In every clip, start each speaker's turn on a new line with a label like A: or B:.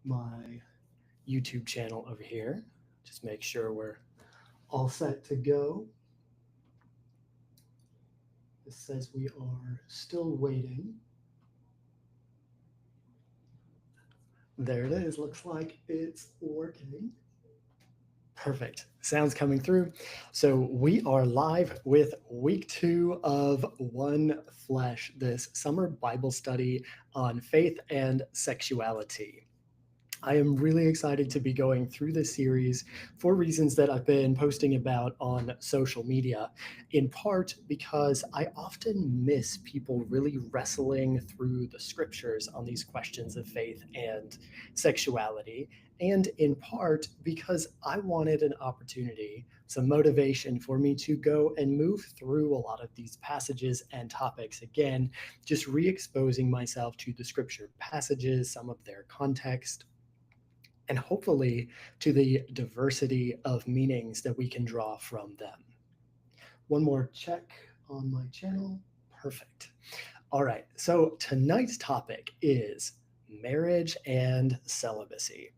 A: my YouTube channel over here. Just make sure we're all set to go. It says we are still waiting. There it is. Looks like it's working. Perfect. Sounds coming through. So we are live with week 2 of One Flesh, this summer Bible study on faith and sexuality. I am really excited to be going through this series for reasons that I've been posting about on social media, in part because I often miss people really wrestling through the scriptures on these questions of faith and sexuality, and in part because I wanted an opportunity, some motivation for me to go and move through a lot of these passages and topics again, just re-exposing myself to the scripture passages, some of their context, and hopefully to the diversity of meanings that we can draw from them. One more check on my channel. Perfect. All right, so tonight's topic is marriage and celibacy.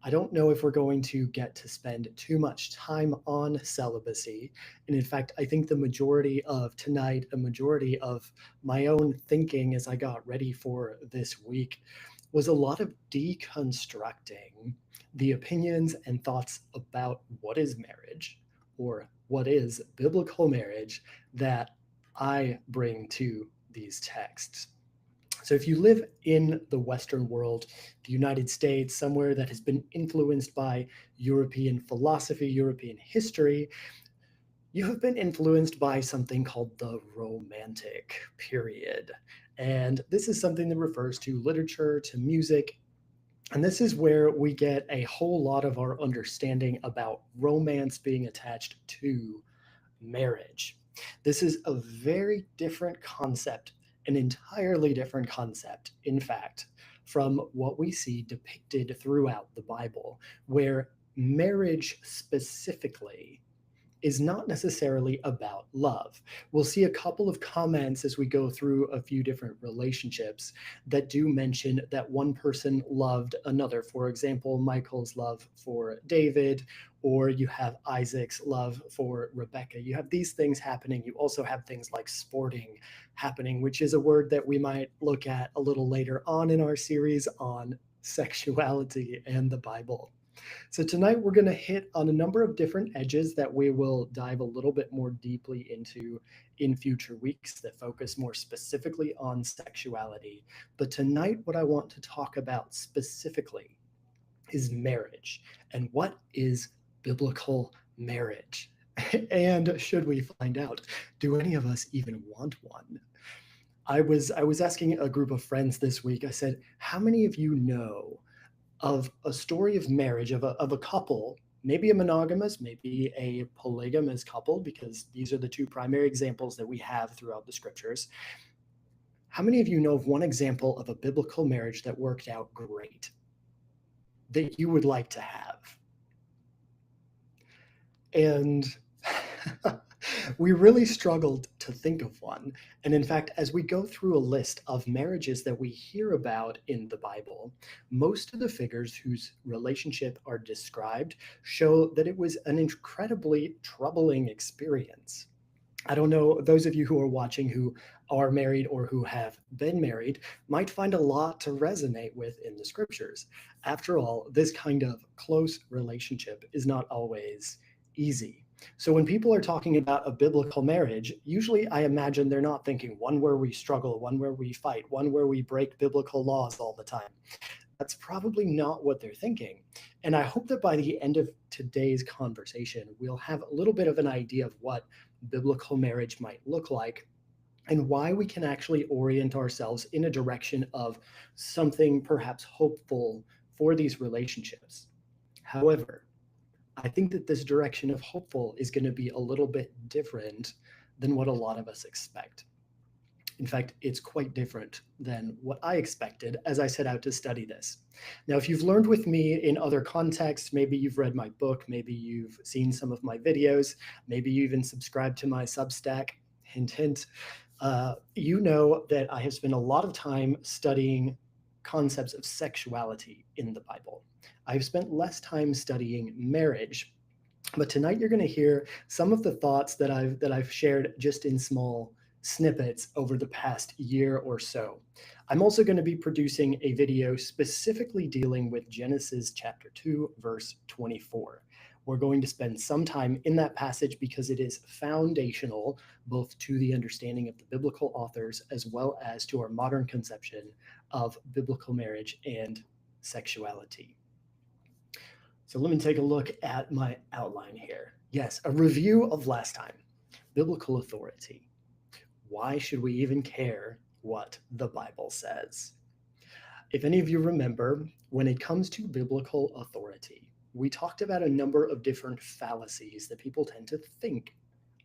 A: I don't know if we're going to get to spend too much time on celibacy. And in fact, I think the majority of tonight, a majority of my own thinking as I got ready for this week, was a lot of deconstructing the opinions and thoughts about what is marriage or what is biblical marriage that I bring to these texts. So if you live in the Western world, the United States, somewhere that has been influenced by European philosophy, European history, you have been influenced by something called the Romantic period. And this is something that refers to literature, to music. And this is where we get a whole lot of our understanding about romance being attached to marriage. This is a very different concept, an entirely different concept, in fact, from what we see depicted throughout the Bible, where marriage specifically is not necessarily about love. We'll see a couple of comments as we go through a few different relationships that do mention that one person loved another. For example, Michael's love for David, or you have Isaac's love for Rebecca. You have these things happening. You also have things like sporting happening, which is a word that we might look at a little later on in our series on sexuality and the Bible. So tonight we're going to hit on a number of different edges that we will dive a little bit more deeply into in future weeks that focus more specifically on sexuality. But tonight what I want to talk about specifically is marriage and what is biblical marriage. And should we find out, do any of us even want one? I was asking a group of friends this week, I said, how many of you know of a story of marriage of a couple, maybe a monogamous, maybe a polygamous couple, because these are the two primary examples that we have throughout the scriptures. How many of you know of one example of a biblical marriage that worked out great, that you would like to have? And we really struggled to think of one. And in fact, as we go through a list of marriages that we hear about in the Bible, most of the figures whose relationship are described show that it was an incredibly troubling experience. I don't know, those of you who are watching who are married or who have been married might find a lot to resonate with in the scriptures. After all, this kind of close relationship is not always easy. So when people are talking about a biblical marriage, usually I imagine they're not thinking one where we struggle, one where we fight, one where we break biblical laws all the time. That's probably not what they're thinking. And I hope that by the end of today's conversation, we'll have a little bit of an idea of what biblical marriage might look like and why we can actually orient ourselves in a direction of something perhaps hopeful for these relationships. However, I think that this direction of hopeful is going to be a little bit different than what a lot of us expect. In fact, it's quite different than what I expected as I set out to study this. Now, if you've learned with me in other contexts, maybe you've read my book, maybe you've seen some of my videos, maybe you even subscribed to my Substack, hint, hint, you know that I have spent a lot of time studying concepts of sexuality in the Bible. I've spent less time studying marriage, but tonight you're going to hear some of the thoughts that I've shared just in small snippets over the past year or so. I'm also going to be producing a video specifically dealing with Genesis chapter 2, verse 24. We're going to spend some time in that passage because it is foundational both to the understanding of the biblical authors as well as to our modern conception of biblical marriage and sexuality. So let me take a look at my outline here. Yes, a review of last time. Biblical authority. Why should we even care what the Bible says? If any of you remember, when it comes to biblical authority, we talked about a number of different fallacies that people tend to think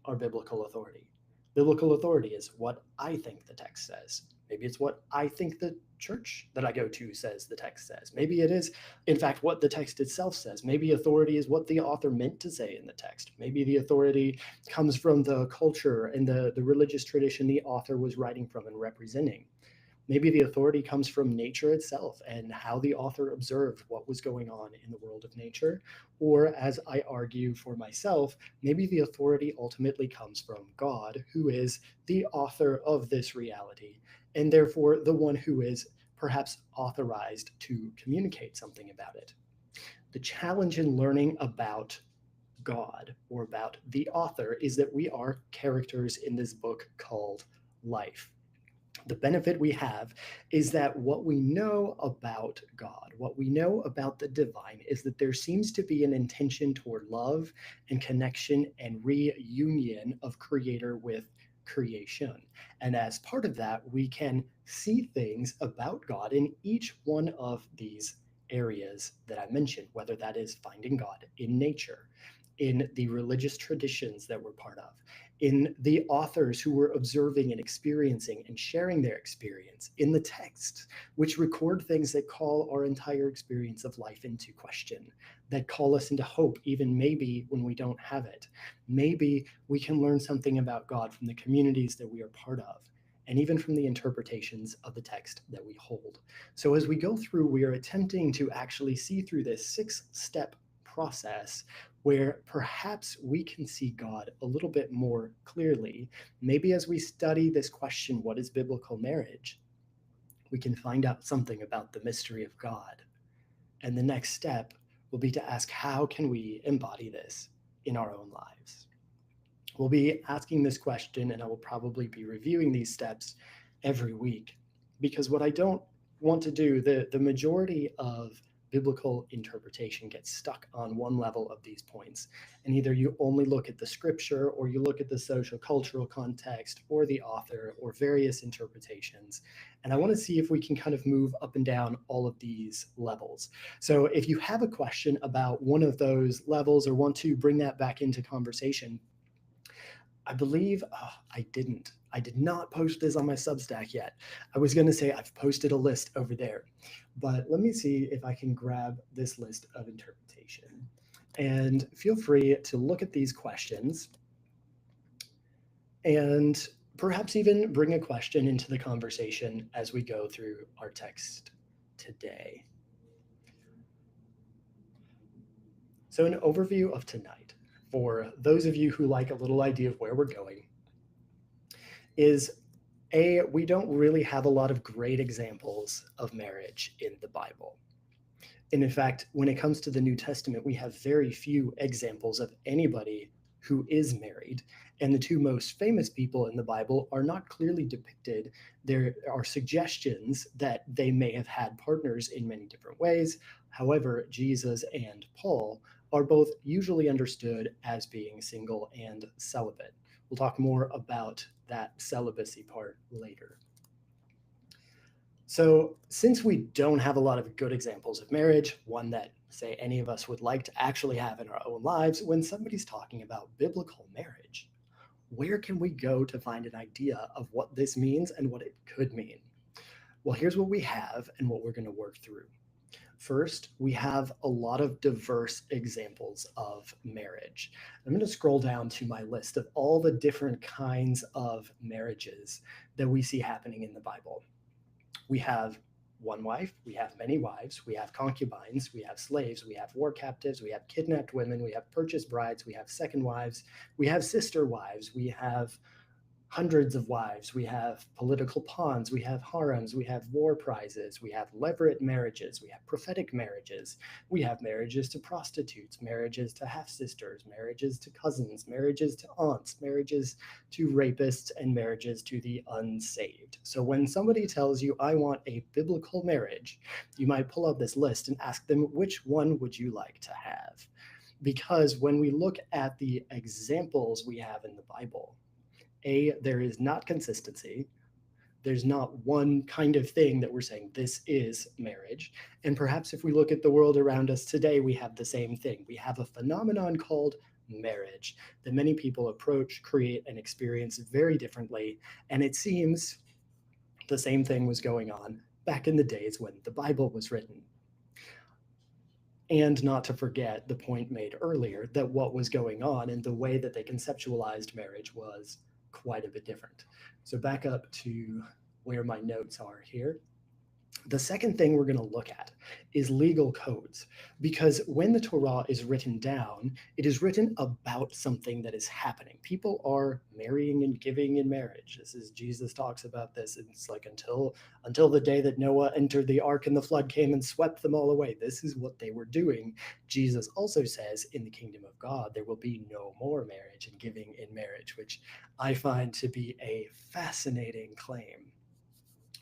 A: are biblical authority. Biblical authority is what I think the text says. Maybe it's what I think the church that I go to says the text says. Maybe it is, in fact, what the text itself says. Maybe authority is what the author meant to say in the text. Maybe the authority comes from the culture and the religious tradition the author was writing from and representing. Maybe the authority comes from nature itself and how the author observed what was going on in the world of nature. Or, as I argue for myself, maybe the authority ultimately comes from God, who is the author of this reality, and therefore the one who is perhaps authorized to communicate something about it. The challenge in learning about God or about the author is that we are characters in this book called life. The benefit we have is that what we know about God, what we know about the divine, is that there seems to be an intention toward love and connection and reunion of creator with creation. And as part of that, we can see things about God in each one of these areas that I mentioned, whether that is finding God in nature, in the religious traditions that we're part of, in the authors who were observing and experiencing and sharing their experience, in the texts, which record things that call our entire experience of life into question, that call us into hope, even maybe when we don't have it. Maybe we can learn something about God from the communities that we are part of, and even from the interpretations of the text that we hold. So as we go through, we are attempting to actually see through this 6-step process where perhaps we can see God a little bit more clearly. Maybe as we study this question, what is biblical marriage, we can find out something about the mystery of God. And the next step will be to ask, how can we embody this in our own lives? We'll be asking this question, and I will probably be reviewing these steps every week, because what I don't want to do, the majority of biblical interpretation gets stuck on one level of these points. And either you only look at the scripture, or you look at the social cultural context, or the author, or various interpretations. And I want to see if we can kind of move up and down all of these levels. So if you have a question about one of those levels or want to bring that back into conversation, I believe I did not post this on my Substack yet. I was going to say I've posted a list over there, but let me see if I can grab this list of interpretation. And feel free to look at these questions and perhaps even bring a question into the conversation as we go through our text today. So an overview of tonight, for those of you who like a little idea of where we're going, is we don't really have a lot of great examples of marriage in the Bible. And in fact, when it comes to the New Testament, we have very few examples of anybody who is married. And the two most famous people in the Bible are not clearly depicted. There are suggestions that they may have had partners in many different ways. However, Jesus and Paul are both usually understood as being single and celibate. We'll talk more about that celibacy part later. So since we don't have a lot of good examples of marriage, one that, say, any of us would like to actually have in our own lives, when somebody's talking about biblical marriage, where can we go to find an idea of what this means and what it could mean? Well, here's what we have and what we're going to work through. First, we have a lot of diverse examples of marriage. I'm going to scroll down to my list of all the different kinds of marriages that we see happening in the Bible. We have one wife, we have many wives, we have concubines, we have slaves, we have war captives, we have kidnapped women, we have purchased brides, we have second wives, we have sister wives, we have hundreds of wives, we have political pawns, we have harems, we have war prizes, we have levirate marriages, we have prophetic marriages, we have marriages to prostitutes, marriages to half sisters, marriages to cousins, marriages to aunts, marriages to rapists, and marriages to the unsaved. So when somebody tells you, I want a biblical marriage, you might pull out this list and ask them, which one would you like to have? Because when we look at the examples we have in the Bible, there is not consistency. There's not one kind of thing that we're saying this is marriage. And perhaps if we look at the world around us today, we have the same thing. We have a phenomenon called marriage that many people approach, create, and experience very differently. And it seems the same thing was going on back in the days when the Bible was written. And not to forget the point made earlier that what was going on and the way that they conceptualized marriage was quite a bit different. So back up to where my notes are here. The second thing we're going to look at is legal codes, because when the Torah is written down, it is written about something that is happening. People are marrying and giving in marriage. This is, Jesus talks about this. It's like until the day that Noah entered the ark and the flood came and swept them all away. This is what they were doing. Jesus also says in the kingdom of God, there will be no more marriage and giving in marriage, which I find to be a fascinating claim.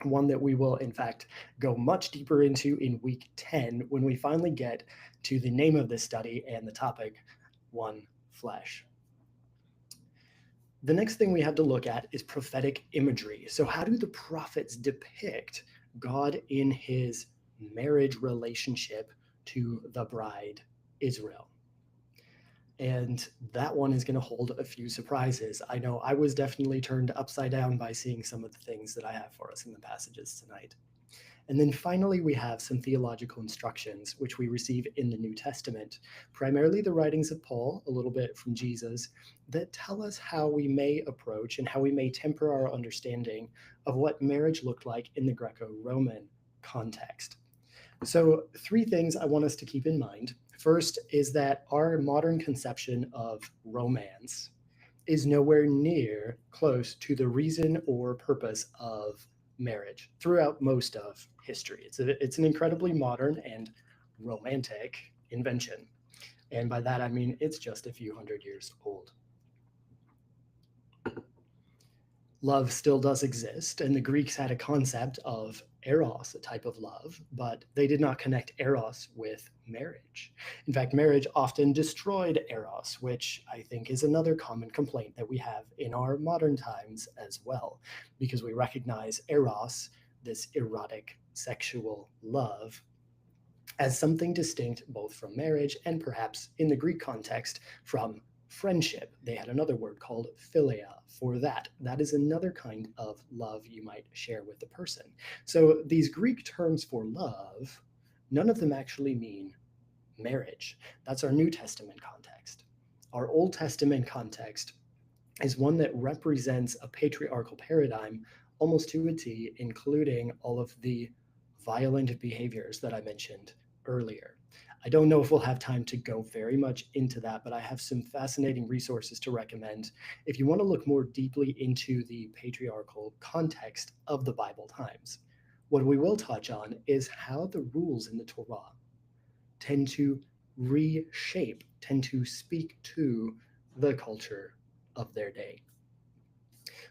A: One that we will, in fact, go much deeper into in week 10 when we finally get to the name of this study and the topic, one flesh. The next thing we have to look at is prophetic imagery. So how do the prophets depict God in his marriage relationship to the bride, Israel? And that one is going to hold a few surprises. I know I was definitely turned upside down by seeing some of the things that I have for us in the passages tonight. And then finally, we have some theological instructions, which we receive in the New Testament, primarily the writings of Paul, a little bit from Jesus, that tell us how we may approach and how we may temper our understanding of what marriage looked like in the Greco-Roman context. So 3 things I want us to keep in mind. First is that our modern conception of romance is nowhere near close to the reason or purpose of marriage throughout most of history. It's an incredibly modern and romantic invention. And by that, I mean it's just a few hundred years old. Love still does exist, and the Greeks had a concept of eros, a type of love, but they did not connect eros with marriage. In fact, marriage often destroyed eros, which I think is another common complaint that we have in our modern times as well, because we recognize eros, this erotic sexual love, as something distinct both from marriage and perhaps in the Greek context from friendship. They had another word called philia for that. That is another kind of love you might share with the person. So these Greek terms for love, none of them actually mean marriage. That's our New Testament context. Our Old Testament context is one that represents a patriarchal paradigm almost to a T, including all of the violent behaviors that I mentioned earlier. I don't know if we'll have time to go very much into that, but I have some fascinating resources to recommend if you want to look more deeply into the patriarchal context of the Bible times. What we will touch on is how the rules in the Torah tend to reshape, tend to speak to the culture of their day.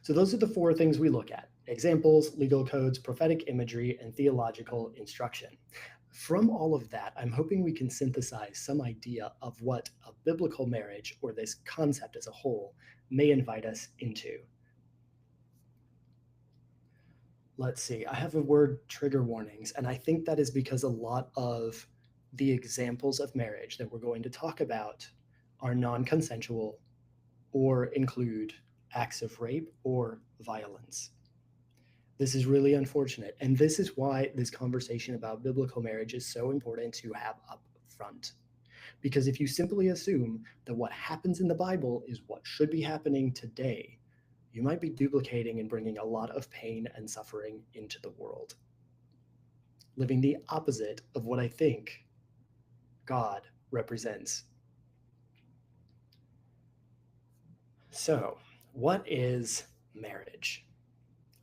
A: So those are the 4 things we look at: examples, legal codes, prophetic imagery, and theological instruction. From all of that, I'm hoping we can synthesize some idea of what a biblical marriage, or this concept as a whole, may invite us into. Let's see, I have a word trigger warnings, and I think that is because a lot of the examples of marriage that we're going to talk about are non-consensual or include acts of rape or violence. This is really unfortunate. And this is why this conversation about biblical marriage is so important to have up front. Because if you simply assume that what happens in the Bible is what should be happening today, you might be duplicating and bringing a lot of pain and suffering into the world. living the opposite of what I think God represents. So, what is marriage?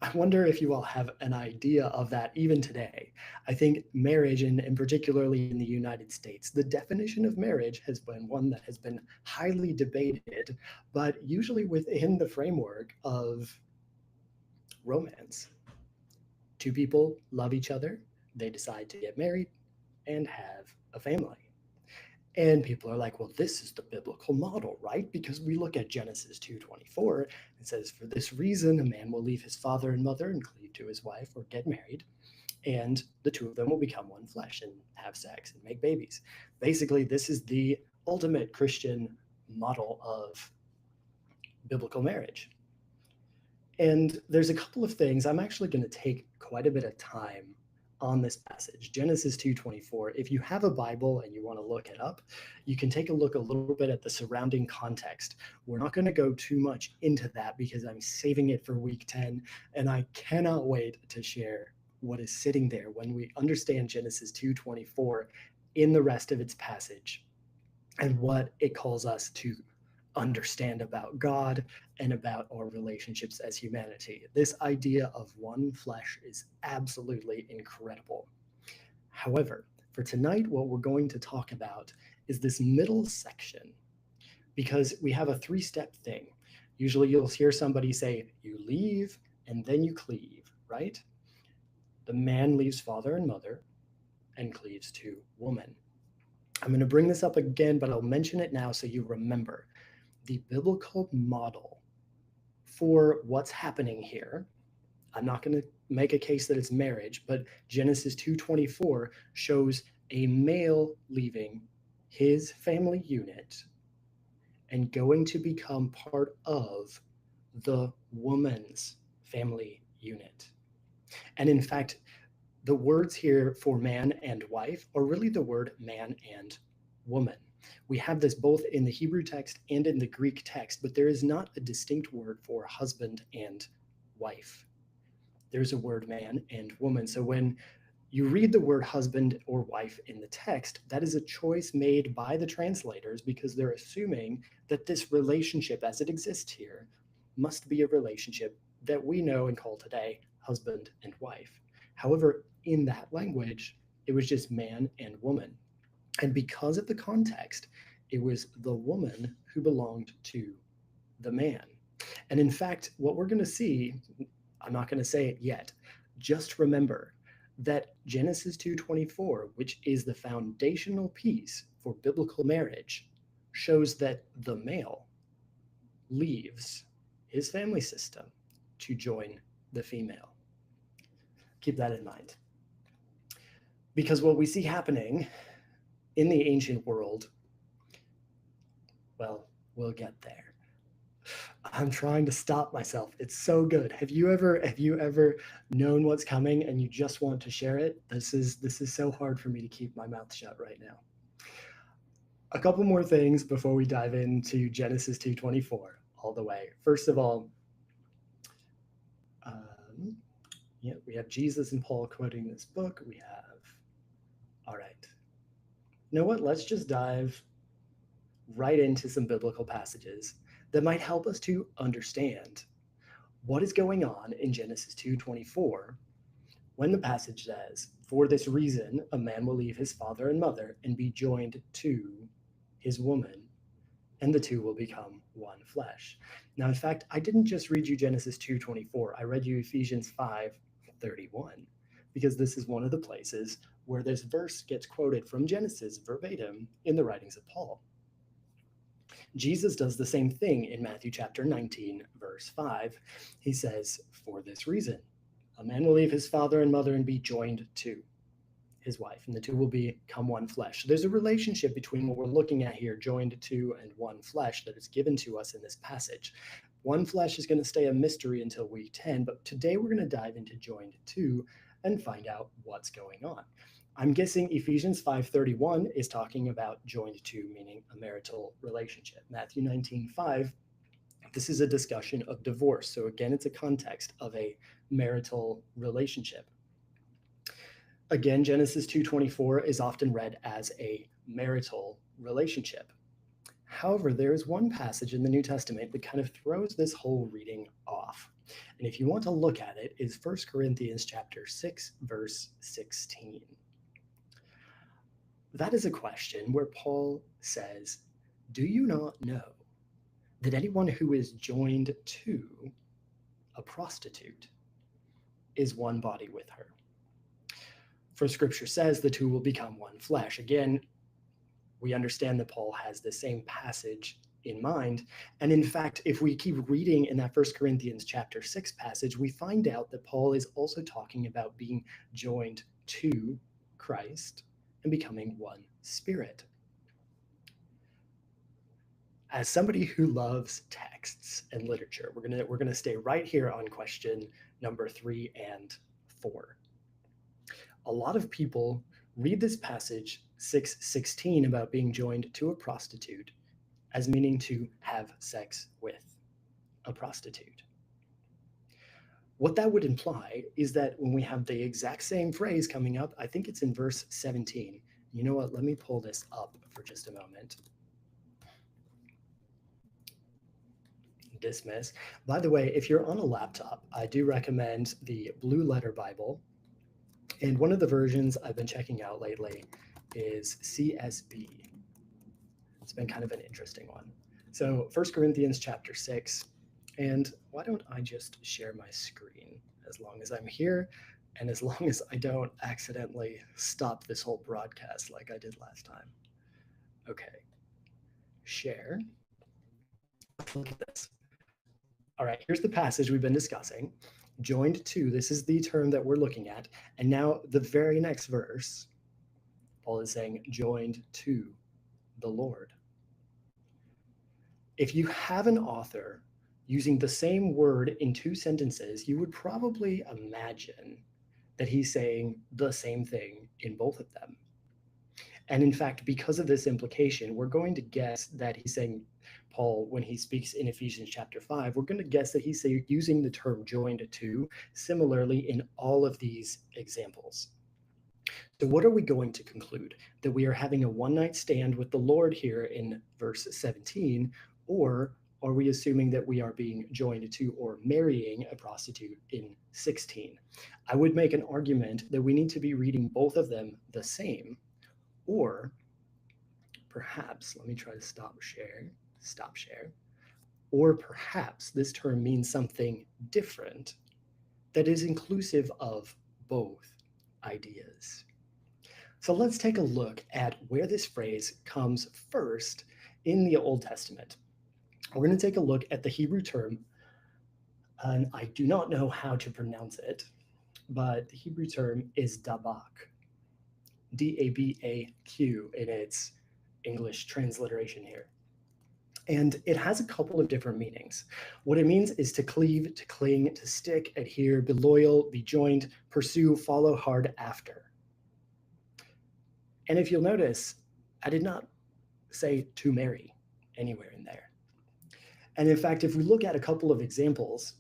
A: I wonder if you all have an idea of that even today. I think marriage, and particularly in the United States, the definition of marriage has been one that has been highly debated, but usually within the framework of romance. Two people love each other, they decide to get married and have a family. And people are like, well, this is the biblical model, right? Because we look at Genesis 2:24, it says, for this reason, a man will leave his father and mother and cleave to his wife or get married, and the two of them will become one flesh and have sex and make babies. Basically, this is the ultimate Christian model of biblical marriage. And there's a couple of things. I'm actually going to take quite a bit of time on this passage, Genesis 2:24. If you have a Bible and you want to look it up, you can take a look a little bit at the surrounding context. We're not going to go too much into that because I'm saving it for week 10, and I cannot wait to share what is sitting there when we understand Genesis 2:24 in the rest of its passage and what it calls us to understand about God and about our relationships as humanity. This idea of one flesh is absolutely incredible. However, for tonight, what we're going to talk about is this middle section, because we have a three-step thing. Usually you'll hear somebody say, you leave and then you cleave, right? The man leaves father and mother and cleaves to woman. I'm going to bring this up again, but I'll mention it now so you remember. The biblical model for what's happening here, I'm not going to make a case that it's marriage, but Genesis 2:24 shows a male leaving his family unit and going to become part of the woman's family unit. And in fact, the words here for man and wife are really the word man and woman. We have this both in the Hebrew text and in the Greek text, but there is not a distinct word for husband and wife. There's a word man and woman. So when you read the word husband or wife in the text, that is a choice made by the translators because they're assuming that this relationship as it exists here must be a relationship that we know and call today husband and wife. However, in that language, it was just man and woman. And because of the context, it was the woman who belonged to the man. And in fact, what we're going to see, I'm not going to say it yet, just remember that Genesis 2:24, which is the foundational piece for biblical marriage, shows that the male leaves his family system to join the female. Keep that in mind. Because what we see happening in the ancient world, well, we'll get there. I'm trying to stop myself. It's so good. Have you ever known what's coming and you just want to share it? This is so hard for me to keep my mouth shut right now. A couple more things before we dive into Genesis 2:24 all the way. First of all, we have Jesus and Paul quoting this book. All right. You know what? Let's just dive right into some biblical passages that might help us to understand what is going on in Genesis 2:24 when the passage says, for this reason, a man will leave his father and mother and be joined to his woman, and the two will become one flesh. Now, in fact, I didn't just read you Genesis 2:24. I read you Ephesians 5:31, because this is one of the places where this verse gets quoted from Genesis verbatim in the writings of Paul. Jesus does the same thing in Matthew chapter 19, verse 5. He says, for this reason, a man will leave his father and mother and be joined to his wife, and the two will become one flesh. So there's a relationship between what we're looking at here, joined to and one flesh, that is given to us in this passage. One flesh is going to stay a mystery until week 10, but today we're going to dive into joined to and find out what's going on. I'm guessing Ephesians 5:31 is talking about joined to, meaning a marital relationship. Matthew 19:5, this is a discussion of divorce. So again, it's a context of a marital relationship. Again, Genesis 2:24 is often read as a marital relationship. However, there is one passage in the New Testament that kind of throws this whole reading off. And if you want to look at it, is 1 Corinthians chapter 6, verse 16. That is a question where Paul says, "Do you not know that anyone who is joined to a prostitute is one body with her? For Scripture says the two will become one flesh." Again, we understand that Paul has the same passage in mind. And in fact, if we keep reading in that 1 Corinthians chapter 6 passage, we find out that Paul is also talking about being joined to Christ and becoming one spirit. As somebody who loves texts and literature, we're gonna stay right here on question number 3 and 4. A lot of people read this passage 6:16 about being joined to a prostitute as meaning to have sex with a prostitute. What that would imply is that when we have the exact same phrase coming up, I think it's in verse 17. You know what? Let me pull this up for just a moment. Dismiss. By the way, if you're on a laptop, I do recommend the Blue Letter Bible. And one of the versions I've been checking out lately is CSB. It's been kind of an interesting one. So 1 Corinthians chapter 6. And why don't I just share my screen as long as I'm here and as long as I don't accidentally stop this whole broadcast like I did last time. Okay. Share. Look at this. All right, here's the passage we've been discussing. Joined to, this is the term that we're looking at. And now the very next verse, Paul is saying, joined to the Lord. If you have an author using the same word in two sentences, you would probably imagine that he's saying the same thing in both of them. And in fact, because of this implication, we're going to guess that he's saying, Paul, when he speaks in Ephesians chapter 5, we're going to guess that he's using the term joined to similarly in all of these examples. So what are we going to conclude? That we are having a one-night stand with the Lord here in verse 17, or are we assuming that we are being joined to or marrying a prostitute in 16? I would make an argument that we need to be reading both of them the same, or perhaps, let me try to stop share, or perhaps this term means something different that is inclusive of both ideas. So let's take a look at where this phrase comes first in the Old Testament. We're going to take a look at the Hebrew term, and I do not know how to pronounce it, but the Hebrew term is dabak, D-A-B-A-Q in its English transliteration here. And it has a couple of different meanings. What it means is to cleave, to cling, to stick, adhere, be loyal, be joined, pursue, follow hard after. And if you'll notice, I did not say to marry anywhere in there. And in fact, if we look at a couple of examples,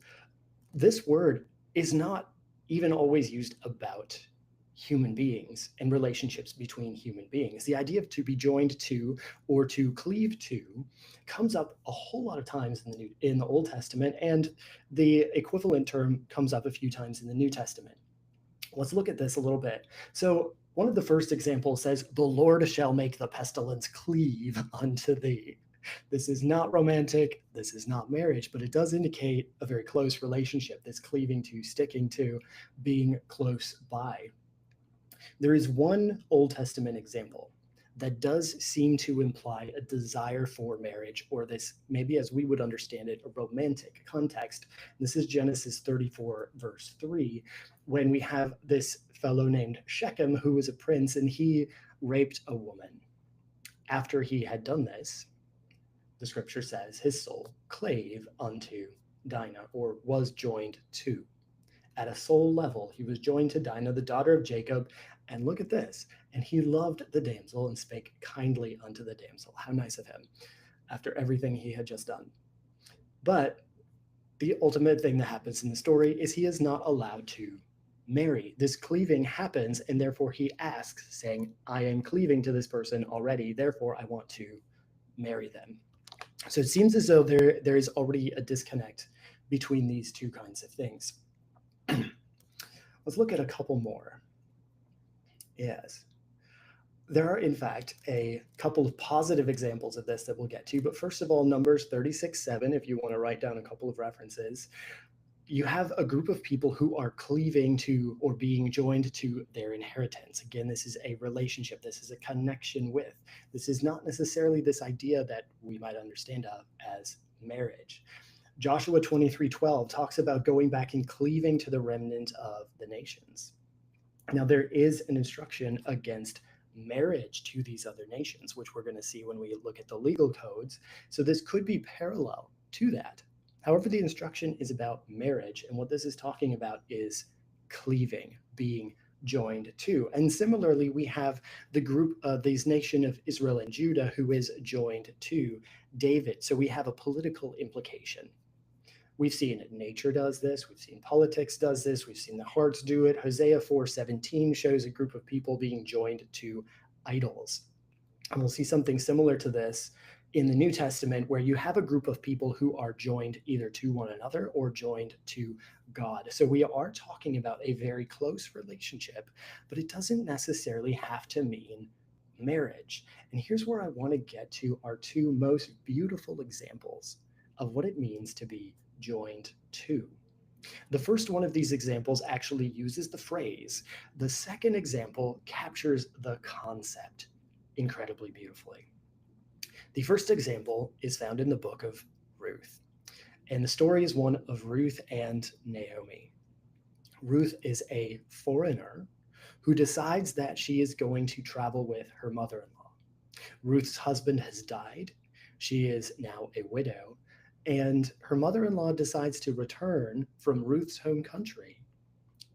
A: this word is not even always used about human beings and relationships between human beings. The idea of to be joined to or to cleave to comes up a whole lot of times in the Old Testament, and the equivalent term comes up a few times in the New Testament. Let's look at this a little bit. So one of the first examples says, "The Lord shall make the pestilence cleave unto thee." This is not romantic, this is not marriage, but it does indicate a very close relationship, this cleaving to, sticking to, being close by. There is one Old Testament example that does seem to imply a desire for marriage, or this, maybe as we would understand it, a romantic context. This is Genesis 34, verse 3, when we have this fellow named Shechem, who was a prince, and he raped a woman. After he had done this, the scripture says his soul clave unto Dinah, or was joined to. At a soul level, he was joined to Dinah, the daughter of Jacob. And look at this. And he loved the damsel and spake kindly unto the damsel. How nice of him, after everything he had just done. But the ultimate thing that happens in the story is he is not allowed to marry. This cleaving happens, and therefore he asks, saying, I am cleaving to this person already, therefore I want to marry them. So it seems as though there is already a disconnect between these two kinds of things. Let's look at a couple more. Yes. There are, in fact, a couple of positive examples of this that we'll get to. But first of all, Numbers 36:7, if you want to write down a couple of references, you have a group of people who are cleaving to or being joined to their inheritance. Again, this is a relationship. This is a connection with. This is not necessarily this idea that we might understand of as marriage. Joshua 23:12 talks about going back and cleaving to the remnant of the nations. Now, there is an instruction against marriage to these other nations, which we're going to see when we look at the legal codes. So this could be parallel to that. However, the instruction is about marriage, and what this is talking about is cleaving, being joined to. And similarly, we have the group of these nation of Israel and Judah who is joined to David. So we have a political implication. We've seen nature does this. We've seen politics does this. We've seen the hearts do it. Hosea 4:17 shows a group of people being joined to idols. And we'll see something similar to this in the New Testament, where you have a group of people who are joined either to one another or joined to God. So we are talking about a very close relationship, but it doesn't necessarily have to mean marriage. And here's where I want to get to our two most beautiful examples of what it means to be joined to. The first one of these examples actually uses the phrase. The second example captures the concept incredibly beautifully. The first example is found in the book of Ruth, and the story is one of Ruth and Naomi. Ruth is a foreigner who decides that she is going to travel with her mother-in-law. Ruth's husband has died. She is now a widow, and her mother-in-law decides to return from Ruth's home country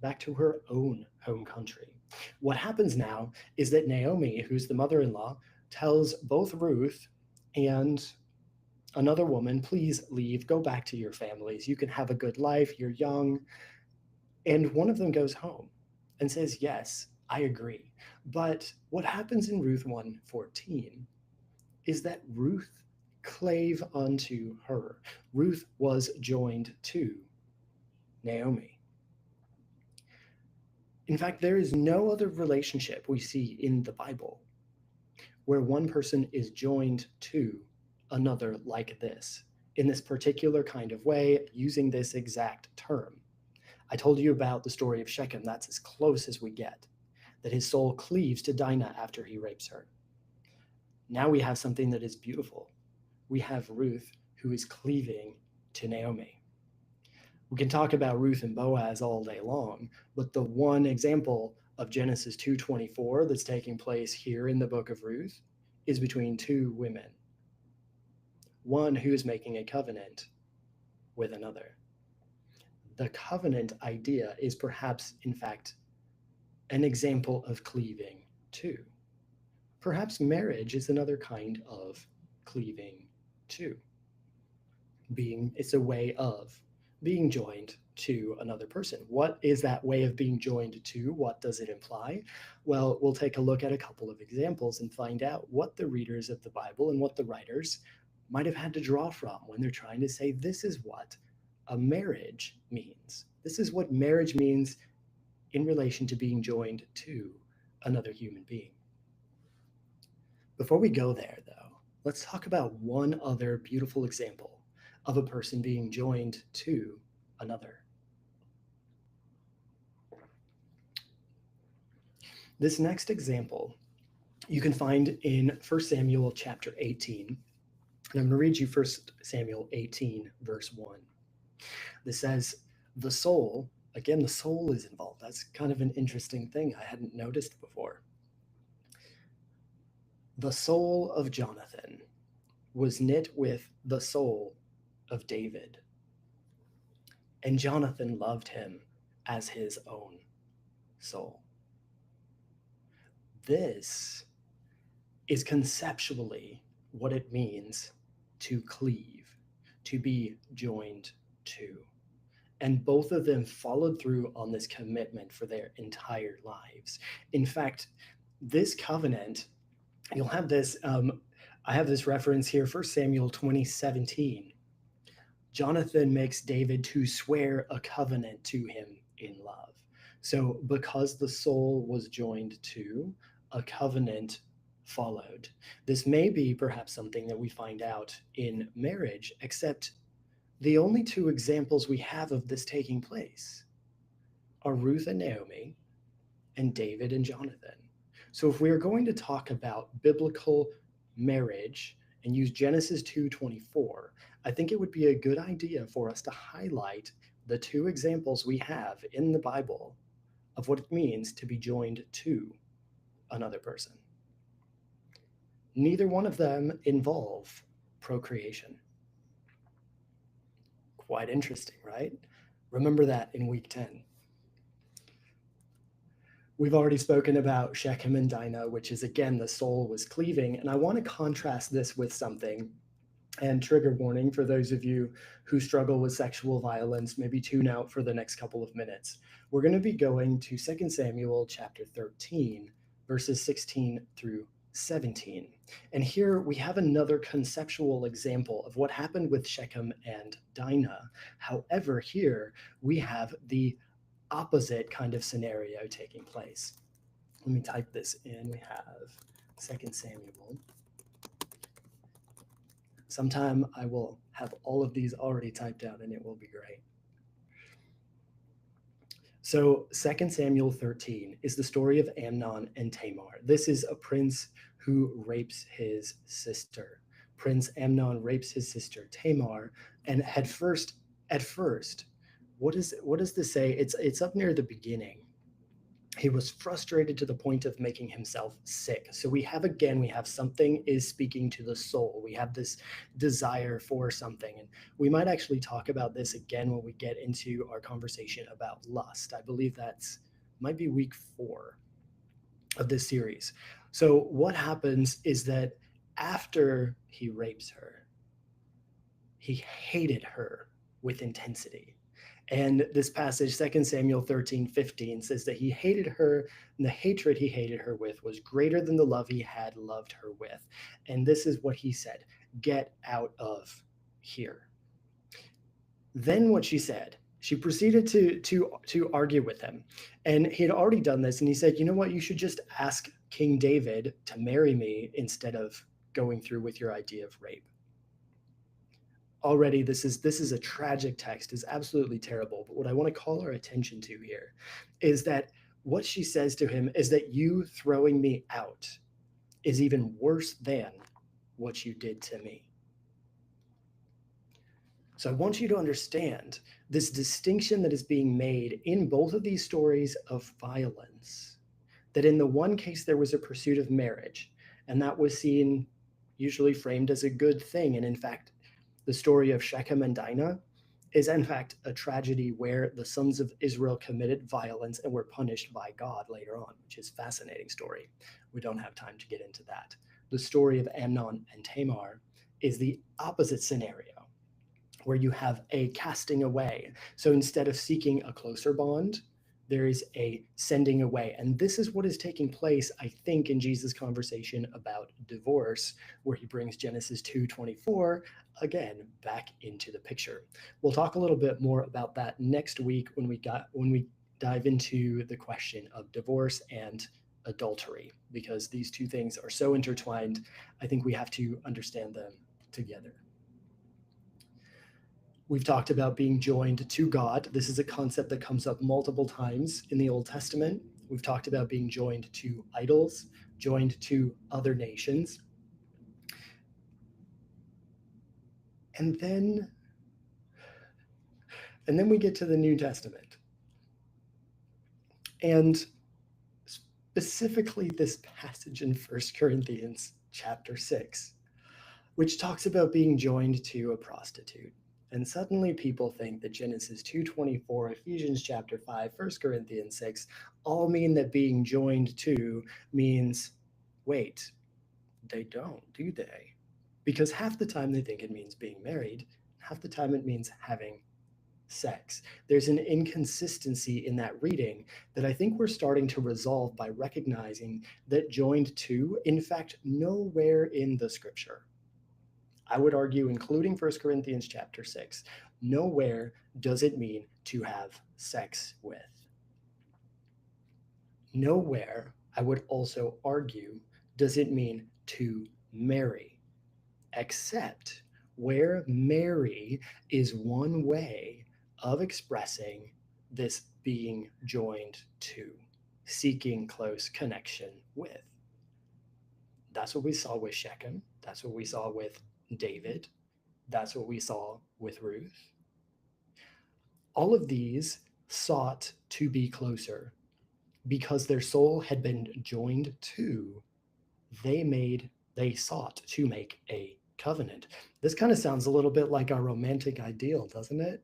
A: back to her own home country. What happens now is that Naomi, who's the mother-in-law, tells both Ruth and another woman, please leave, go back to your families. You can have a good life, you're young. And one of them goes home and says, yes, I agree. But what happens in Ruth 1:14 is that Ruth clave unto her. Ruth was joined to Naomi. In fact, there is no other relationship we see in the Bible where one person is joined to another like this, in this particular kind of way, using this exact term. I told you about the story of Shechem. That's as close as we get, that his soul cleaves to Dinah after he rapes her. Now we have something that is beautiful. We have Ruth who is cleaving to Naomi. We can talk about Ruth and Boaz all day long, but the one example of Genesis 2:24 that's taking place here in the book of Ruth is between two women. One who is making a covenant with another. The covenant idea is perhaps, in fact, an example of cleaving too. Perhaps marriage is another kind of cleaving too. It's a way of being joined to another person. What is that way of being joined to? What does it imply? Well, we'll take a look at a couple of examples and find out what the readers of the Bible and what the writers might have had to draw from when they're trying to say this is what a marriage means. This is what marriage means in relation to being joined to another human being. Before we go there, though, let's talk about one other beautiful example of a person being joined to another. This next example you can find in 1 Samuel chapter 18. And I'm going to read you 1 Samuel 18, verse 1. This says, the soul, again, the soul is involved. That's kind of an interesting thing I hadn't noticed before. The soul of Jonathan was knit with the soul of David, and Jonathan loved him as his own soul. This is conceptually what it means to cleave, to be joined to. And both of them followed through on this commitment for their entire lives. In fact, this covenant, you'll have this, I have this reference here, 1 Samuel 20:17. Jonathan makes David to swear a covenant to him in love. So, because the soul was joined to, a covenant followed. This may be perhaps something that we find out in marriage, except the only two examples we have of this taking place are Ruth and Naomi and David and Jonathan. So if we are going to talk about biblical marriage and use Genesis 2:24, I think it would be a good idea for us to highlight the two examples we have in the Bible of what it means to be joined to another person. Neither one of them involve procreation. Quite interesting, right? Remember that in week 10. We've already spoken about Shechem and Dinah, which is, again, the soul was cleaving. And I want to contrast this with something, and trigger warning for those of you who struggle with sexual violence, maybe tune out for the next couple of minutes. We're going to be going to 2 Samuel chapter 13, verses 16 through 17. And here we have another conceptual example of what happened with Shechem and Dinah. However, here we have the opposite kind of scenario taking place. Let me type this in. We have 2 Samuel. Sometime I will have all of these already typed out and it will be great. So 2 Samuel 13 is the story of Amnon and Tamar. This is a prince who rapes his sister. Prince Amnon rapes his sister Tamar, and at first, what does this say? It's up near the beginning. He was frustrated to the point of making himself sick. So we have something is speaking to the soul. We have this desire for something. And we might actually talk about this again when we get into our conversation about lust. I believe might be week 4 of this series. So what happens is that after he rapes her, he hated her with intensity. And this passage, 2 Samuel 13:15, says that he hated her, and the hatred he hated her with was greater than the love he had loved her with. And this is what he said: "Get out of here." Then what she said, she proceeded to argue with him. And he had already done this, and he said, "You know what? You should just ask King David to marry me instead of going through with your idea of rape." Already this is a tragic text, is absolutely terrible. But what I want to call our attention to here is that what she says to him is that you throwing me out is even worse than what you did to me. So I want you to understand this distinction that is being made in both of these stories of violence, that in the one case there was a pursuit of marriage, and that was seen, usually framed as a good thing. And in fact, the story of Shechem and Dinah is in fact a tragedy where the sons of Israel committed violence and were punished by God later on, which is a fascinating story. We don't have time to get into that. The story of Amnon and Tamar is the opposite scenario, where you have a casting away. So instead of seeking a closer bond, there is a sending away. And this is what is taking place, I think, in Jesus' conversation about divorce, where he brings Genesis 2:24 again back into the picture. We'll talk a little bit more about that next week when we dive into the question of divorce and adultery, because these two things are so intertwined. I think we have to understand them together. We've talked about being joined to God. This is a concept that comes up multiple times in the Old Testament. We've talked about being joined to idols, joined to other nations. And then we get to the New Testament. And specifically this passage in 1 Corinthians chapter 6, which talks about being joined to a prostitute. And suddenly people think that Genesis 2:24, Ephesians chapter 5, 1 Corinthians 6 all mean that being joined to means, wait, they don't, do they? Because half the time they think it means being married, half the time it means having sex. There's an inconsistency in that reading that I think we're starting to resolve by recognizing that joined to, in fact, nowhere in the scripture, I would argue, including 1 Corinthians chapter 6, nowhere does it mean to have sex with. Nowhere, I would also argue, does it mean to marry, except where marry is one way of expressing this being joined to, seeking close connection with. That's what we saw with Shechem. That's what we saw with David. That's what we saw with Ruth. All of these sought to be closer because their soul had been joined to, they sought to make a covenant. This kind of sounds a little bit like our romantic ideal, doesn't it?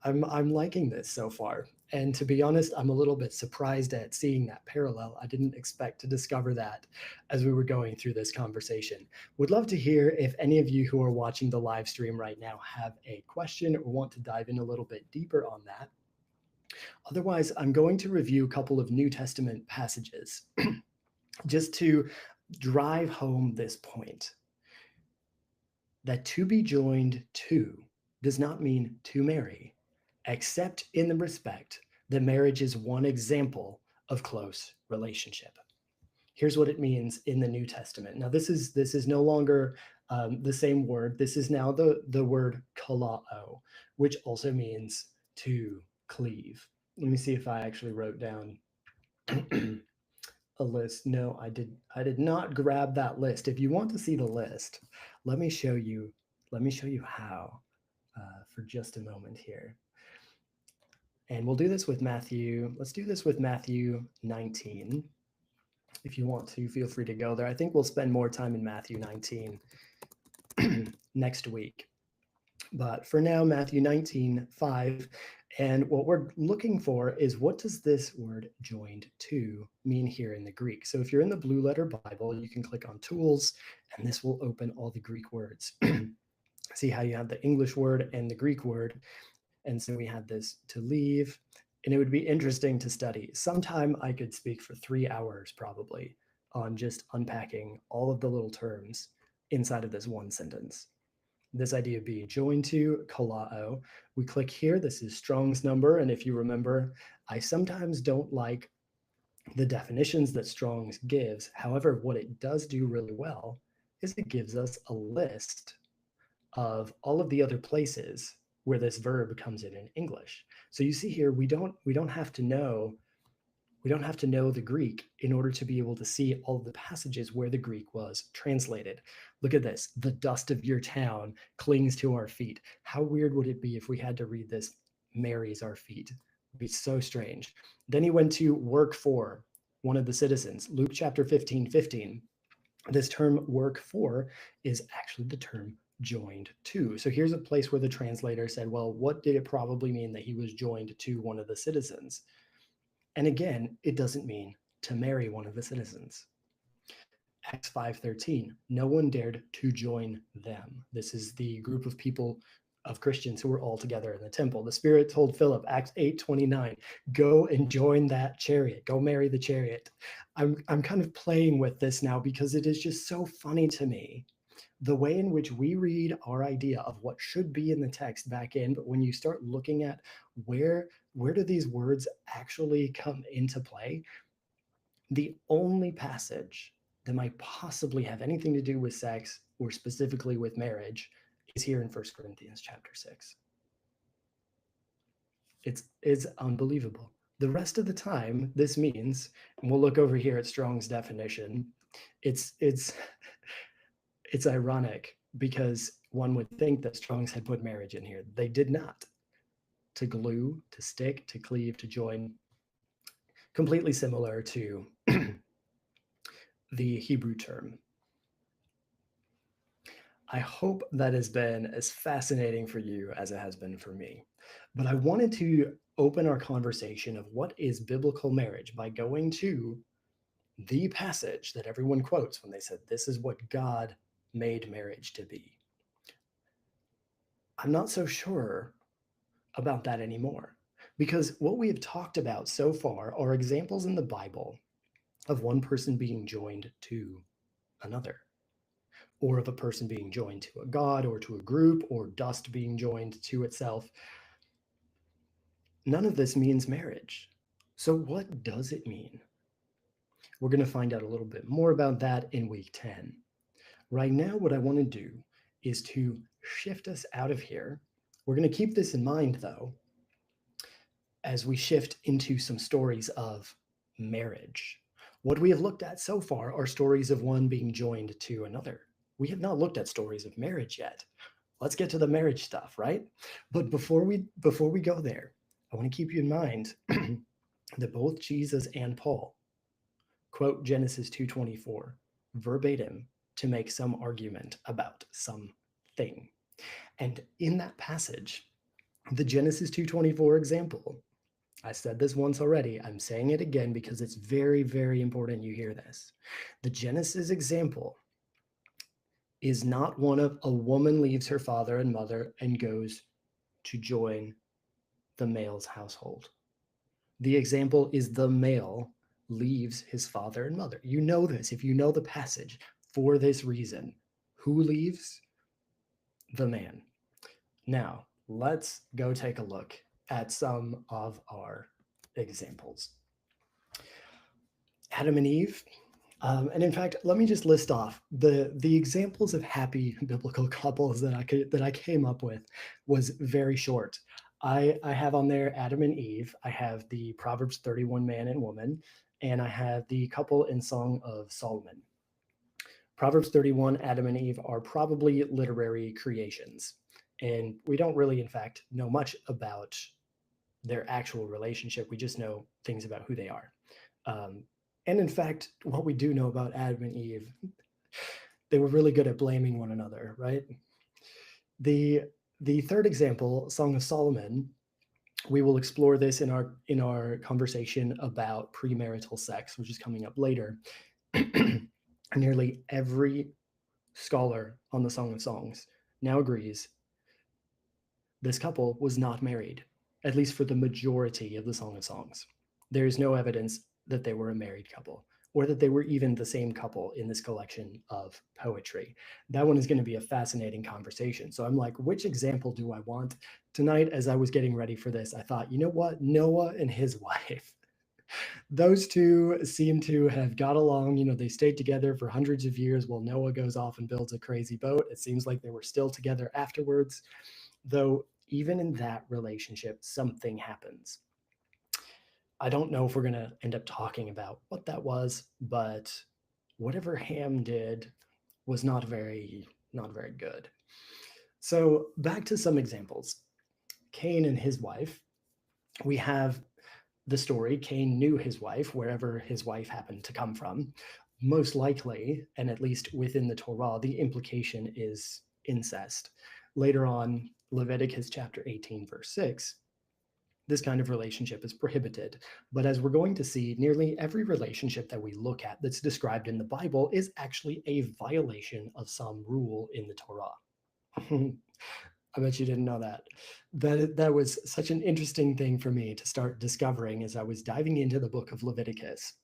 A: I'm liking this so far. And to be honest, I'm a little bit surprised at seeing that parallel. I didn't expect to discover that as we were going through this conversation. Would love to hear if any of you who are watching the live stream right now have a question or want to dive in a little bit deeper on that. Otherwise, I'm going to review a couple of New Testament passages just to drive home this point that to be joined to does not mean to marry, except in the respect that marriage is one example of close relationship. Here's what it means in the New Testament. Now, this is no longer the same word. This is now the word kalao, which also means to cleave. Let me see if I actually wrote down a list. No, I did not grab that list. If you want to see the list, let me show you how for just a moment here. And we'll do this with Matthew. Let's do this with Matthew 19. If you want to, feel free to go there. I think we'll spend more time in Matthew 19 next week. But for now, Matthew 19:5. And what we're looking for is, what does this word joined to mean here in the Greek? So if you're in the Blue Letter Bible, you can click on Tools, and this will open all the Greek words. See how you have the English word and the Greek word. And so we had this to leave, and it would be interesting to study. Sometime I could speak for 3 hours probably on just unpacking all of the little terms inside of this one sentence. This idea of being joined to, kalao. We click here. This is Strong's number. And if you remember, I sometimes don't like the definitions that Strong's gives. However, what it does do really well is it gives us a list of all of the other places where this verb comes in English. So you see here, we don't have to know the Greek in order to be able to see all of the passages where the Greek was translated. Look at this. The dust of your town clings to our feet. How weird would it be if we had to read this, marries our feet? It would be so strange. Then he went to work for one of the citizens. Luke chapter 15:15. This term work for is actually the term joined to. So here's a place where the translator said, well, what did it probably mean that he was joined to one of the citizens? And again, it doesn't mean to marry one of the citizens. Acts 5:13, no one dared to join them. This is the group of people, of Christians who were all together in the temple. The Spirit told Philip, Acts 8:29, go and join that chariot, go marry the chariot. I'm kind of playing with this now because it is just so funny to me, the way in which we read our idea of what should be in the text back in, but when you start looking at where do these words actually come into play, the only passage that might possibly have anything to do with sex or specifically with marriage is here in 1 Corinthians chapter 6. It's unbelievable. The rest of the time, this means, and we'll look over here at Strong's definition, it's ironic because one would think that Strong's had put marriage in here. They did not. To glue, to stick, to cleave, to join, completely similar to the Hebrew term. I hope that has been as fascinating for you as it has been for me. But I wanted to open our conversation of what is biblical marriage by going to the passage that everyone quotes when they said, this is what God made marriage to be. I'm not so sure about that anymore. Because what we have talked about so far are examples in the Bible of one person being joined to another, or of a person being joined to a god or to a group, or dust being joined to itself. None of this means marriage. So, what does it mean? We're going to find out a little bit more about that in week 10. Right now, what I want to do is to shift us out of here. We're going to keep this in mind, though, as we shift into some stories of marriage. What we have looked at so far are stories of one being joined to another. We have not looked at stories of marriage yet. Let's get to the marriage stuff, right? But before we go there, I want to keep you in mind that both Jesus and Paul quote Genesis 2:24 verbatim to make some argument about something. And in that passage, the Genesis 2:24 example, I said this once already, I'm saying it again because it's very, very important you hear this. The Genesis example is not one of a woman leaves her father and mother and goes to join the male's household. The example is the male leaves his father and mother. You know this if you know the passage for this reason. Who leaves? The man. Now, let's go take a look at some of our examples. Adam and Eve. And in fact, let me just list off the examples of happy biblical couples that I came up with was very short. I have on there Adam and Eve. I have the Proverbs 31 man and woman, and I have the couple in Song of Solomon. Proverbs 31, Adam and Eve are probably literary creations, and we don't really, in fact, know much about their actual relationship. We just know things about who they are. And in fact, what we do know about Adam and Eve, they were really good at blaming one another, right? The third example, Song of Solomon, we will explore this in our conversation about premarital sex, which is coming up later. Nearly every scholar on the Song of Songs now agrees this couple was not married, at least for the majority of the Song of Songs. There is no evidence that they were a married couple or that they were even the same couple in this collection of poetry. That one is going to be a fascinating conversation. So I'm like, which example do I want? Tonight, as I was getting ready for this, I thought, you know what? Noah and his wife. Those two seem to have got along. You know, they stayed together for hundreds of years while Noah goes off and builds a crazy boat. It seems like they were still together afterwards, though even in that relationship, something happens. I don't know if we're going to end up talking about what that was, but whatever Ham did was not very good. So back to some examples. Cain and his wife. We have the story. Cain knew his wife, wherever his wife happened to come from. Most likely, and at least within the Torah, the implication is incest. Later on, Leviticus chapter 18, verse 6, this kind of relationship is prohibited. But as we're going to see, nearly every relationship that we look at that's described in the Bible is actually a violation of some rule in the Torah. I bet you didn't know that. That was such an interesting thing for me to start discovering as I was diving into the book of Leviticus.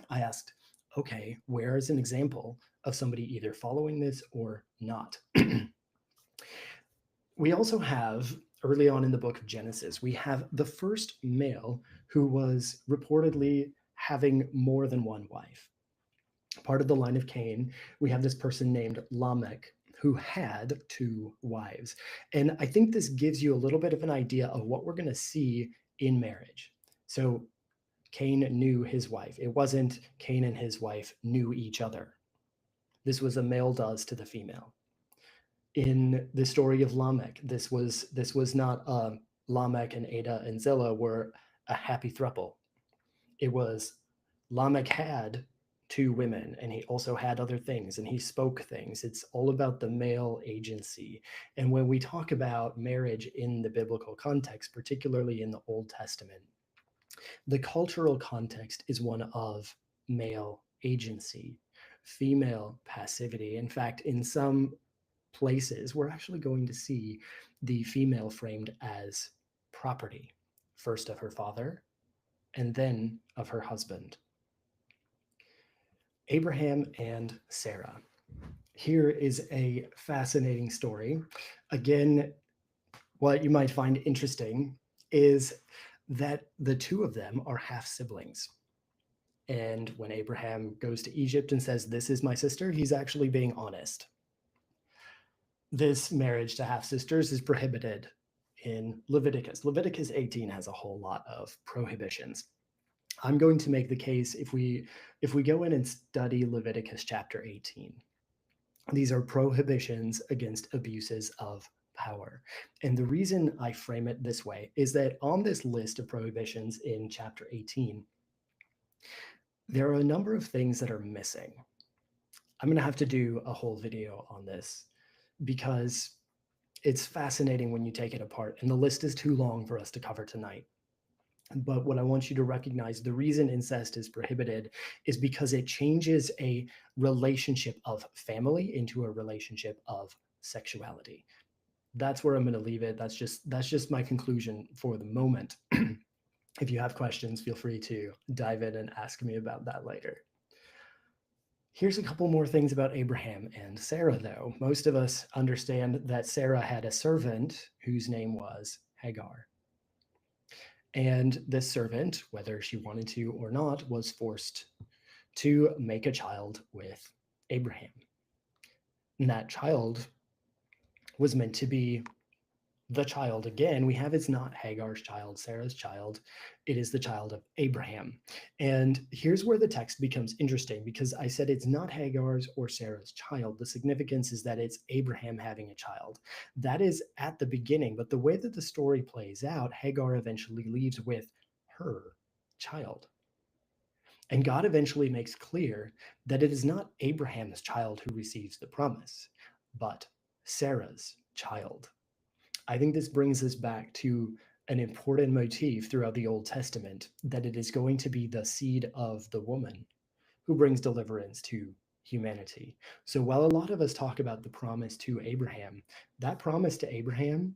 A: I asked, okay, where is an example of somebody either following this or not? We also have, early on in the book of Genesis, we have the first male who was reportedly having more than one wife. Part of the line of Cain, we have this person named Lamech who had two wives. And I think this gives you a little bit of an idea of what we're going to see in marriage. So Cain knew his wife. It wasn't Cain and his wife knew each other. This was a male does to the female. In the story of Lamech, this was not Lamech and Ada and Zillah were a happy throuple. It was Lamech had two women and he also had other things and he spoke things. It's all about the male agency. And when we talk about marriage in the biblical context, particularly in the Old Testament, the cultural context is one of male agency, female passivity. In fact, in some places, we're actually going to see the female framed as property, first of her father and then of her husband. Abraham and Sarah. Here is a fascinating story. Again, what you might find interesting is that the two of them are half siblings. And when Abraham goes to Egypt and says, "This is my sister," he's actually being honest. This marriage to half sisters is prohibited in Leviticus. Leviticus 18 has a whole lot of prohibitions. I'm going to make the case if we go in and study Leviticus chapter 18, these are prohibitions against abuses of power. And the reason I frame it this way is that on this list of prohibitions in chapter 18, there are a number of things that are missing. I'm going to have to do a whole video on this because it's fascinating when you take it apart, and the list is too long for us to cover tonight. But what I want you to recognize, the reason incest is prohibited is because it changes a relationship of family into a relationship of sexuality. That's where I'm going to leave it. That's just my conclusion for the moment. If you have questions, feel free to dive in and ask me about that later. Here's a couple more things about Abraham and Sarah, though. Most of us understand that Sarah had a servant whose name was Hagar. And this servant, whether she wanted to or not, was forced to make a child with Abraham. And that child was meant to be the child. Again, we have it's not Hagar's child, Sarah's child. It is the child of Abraham. And here's where the text becomes interesting, because I said it's not Hagar's or Sarah's child. The significance is that it's Abraham having a child. That is at the beginning, but the way that the story plays out, Hagar eventually leaves with her child. And God eventually makes clear that it is not Abraham's child who receives the promise, but Sarah's child. I think this brings us back to an important motif throughout the Old Testament, that it is going to be the seed of the woman who brings deliverance to humanity. So while a lot of us talk about the promise to Abraham, that promise to Abraham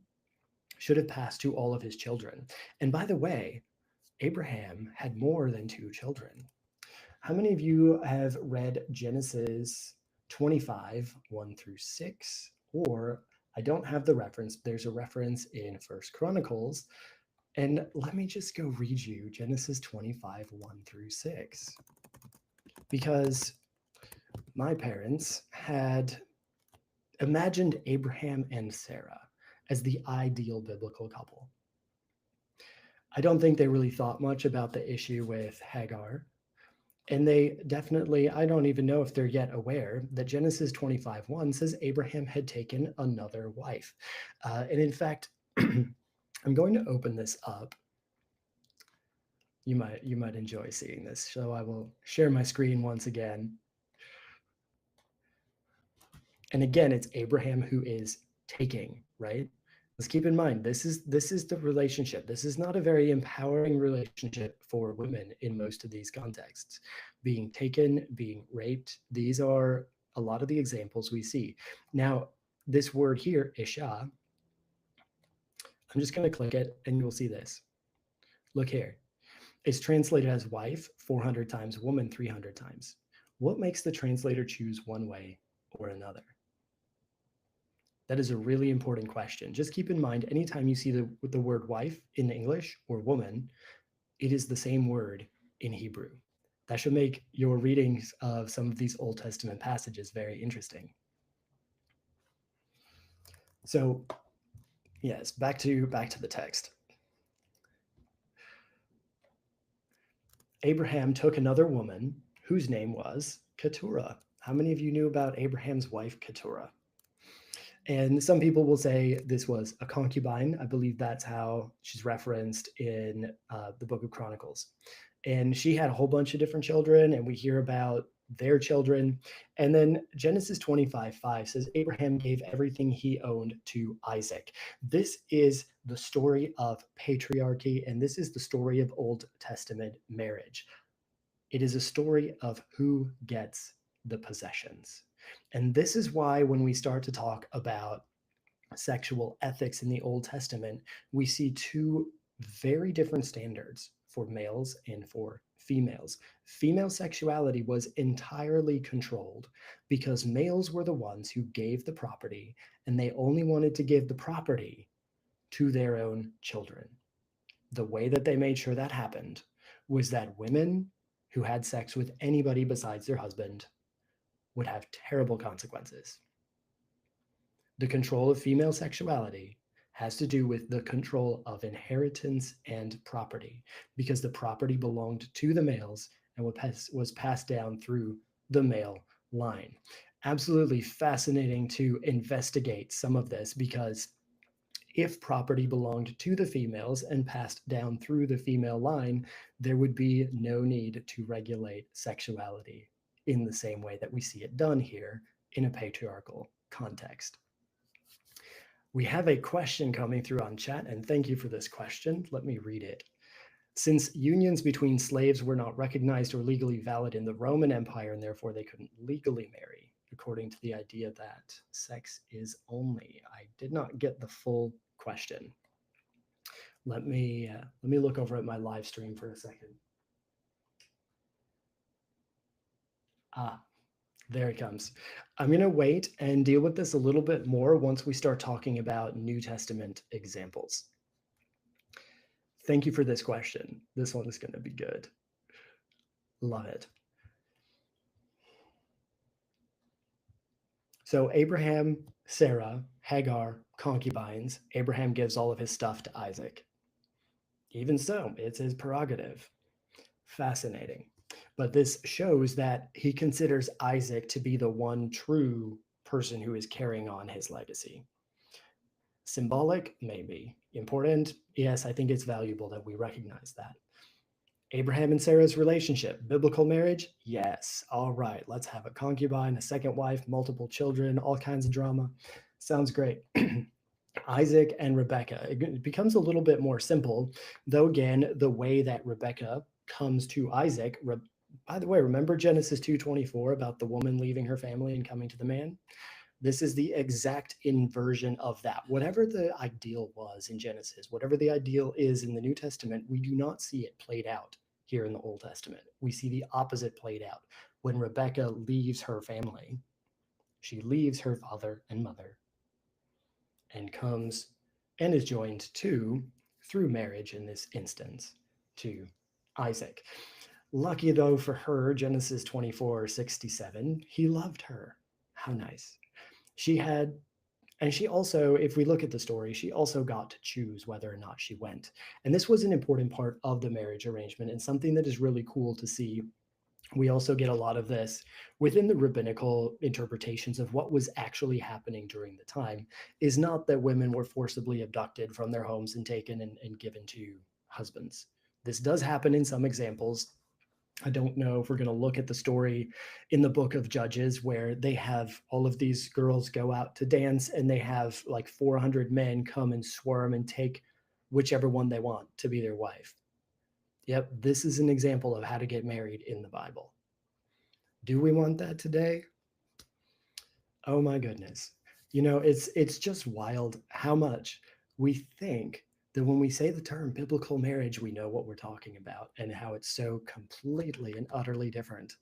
A: should have passed to all of his children. And by the way, Abraham had more than 2 children. How many of you have read Genesis 25, 1 through 6? Or I don't have the reference. There's a reference in First Chronicles. And let me just go read you Genesis 25, 1 through 6. Because my parents had imagined Abraham and Sarah as the ideal biblical couple. I don't think they really thought much about the issue with Hagar. And they definitely, I don't even know if they're yet aware that Genesis 25:1 says Abraham had taken another wife. And in fact, I'm going to open this up. You might enjoy seeing this. So I will share my screen once again. And again, it's Abraham who is taking, right? Let's keep in mind, this is the relationship. This is not a very empowering relationship for women in most of these contexts. Being taken, being raped, these are a lot of the examples we see. Now, this word here, Isha, I'm just going to click it and you'll see this. Look here. It's translated as wife 400 times, woman 300 times. What makes the translator choose one way or another? That is a really important question. Just keep in mind, anytime you see the word wife in English or woman, it is the same word in Hebrew. That should make your readings of some of these Old Testament passages very interesting. So, yes, back to the text. Abraham took another woman whose name was Keturah. How many of you knew about Abraham's wife, Keturah? And some people will say this was a concubine. I believe that's how she's referenced in the book of Chronicles. And she had a whole bunch of different children, and we hear about their children. And then Genesis 25:5 says Abraham gave everything he owned to Isaac. This is the story of patriarchy, and this is the story of Old Testament marriage. It is a story of who gets the possessions. And this is why when we start to talk about sexual ethics in the Old Testament, we see two very different standards for males and for females. Female sexuality was entirely controlled because males were the ones who gave the property, and they only wanted to give the property to their own children. The way that they made sure that happened was that women who had sex with anybody besides their husband would have terrible consequences. The control of female sexuality has to do with the control of inheritance and property, because the property belonged to the males and was passed down through the male line. Absolutely fascinating to investigate some of this, because if property belonged to the females and passed down through the female line, there would be no need to regulate sexuality in the same way that we see it done here in a patriarchal context. We have a question coming through on chat, and thank you for this question. Let me read it. Since unions between slaves were not recognized or legally valid in the Roman Empire, and therefore they couldn't legally marry, according to the idea that sex is only. I did not get the full question. Let me look over at my live stream for a second. There it comes. I'm going to wait and deal with this a little bit more once we start talking about New Testament examples. Thank you for this question. This one is going to be good. Love it. So Abraham, Sarah, Hagar, concubines. Abraham gives all of his stuff to Isaac. Even so, it's his prerogative. Fascinating. But this shows that he considers Isaac to be the one true person who is carrying on his legacy. Symbolic, maybe. Important, yes, I think it's valuable that we recognize that. Abraham and Sarah's relationship, biblical marriage, yes. All right, let's have a concubine, a second wife, multiple children, all kinds of drama. Sounds great. Isaac and Rebekah, it becomes a little bit more simple, though again, the way that Rebekah comes to Isaac, by the way, remember Genesis 2:24 about the woman leaving her family and coming to the man? This is the exact inversion of that. Whatever the ideal was in Genesis, whatever the ideal is in the New Testament, we do not see it played out here in the Old Testament. We see the opposite played out. When Rebekah leaves her family, she leaves her father and mother and comes and is joined to, through marriage in this instance, to Isaac. Lucky though for her, Genesis 24:67, he loved her. How nice. She had, and she also, if we look at the story, she also got to choose whether or not she went. And this was an important part of the marriage arrangement, and something that is really cool to see. We also get a lot of this within the rabbinical interpretations of what was actually happening during the time, is not that women were forcibly abducted from their homes and taken and given to husbands. This does happen in some examples. I don't know if we're going to look at the story in the book of Judges where they have all of these girls go out to dance and they have like 400 men come and swarm and take whichever one they want to be their wife. Yep, this is an example of how to get married in the Bible. Do we want that today? Oh my goodness. You know, it's just wild how much we think that when we say the term biblical marriage, we know what we're talking about, and how it's so completely and utterly different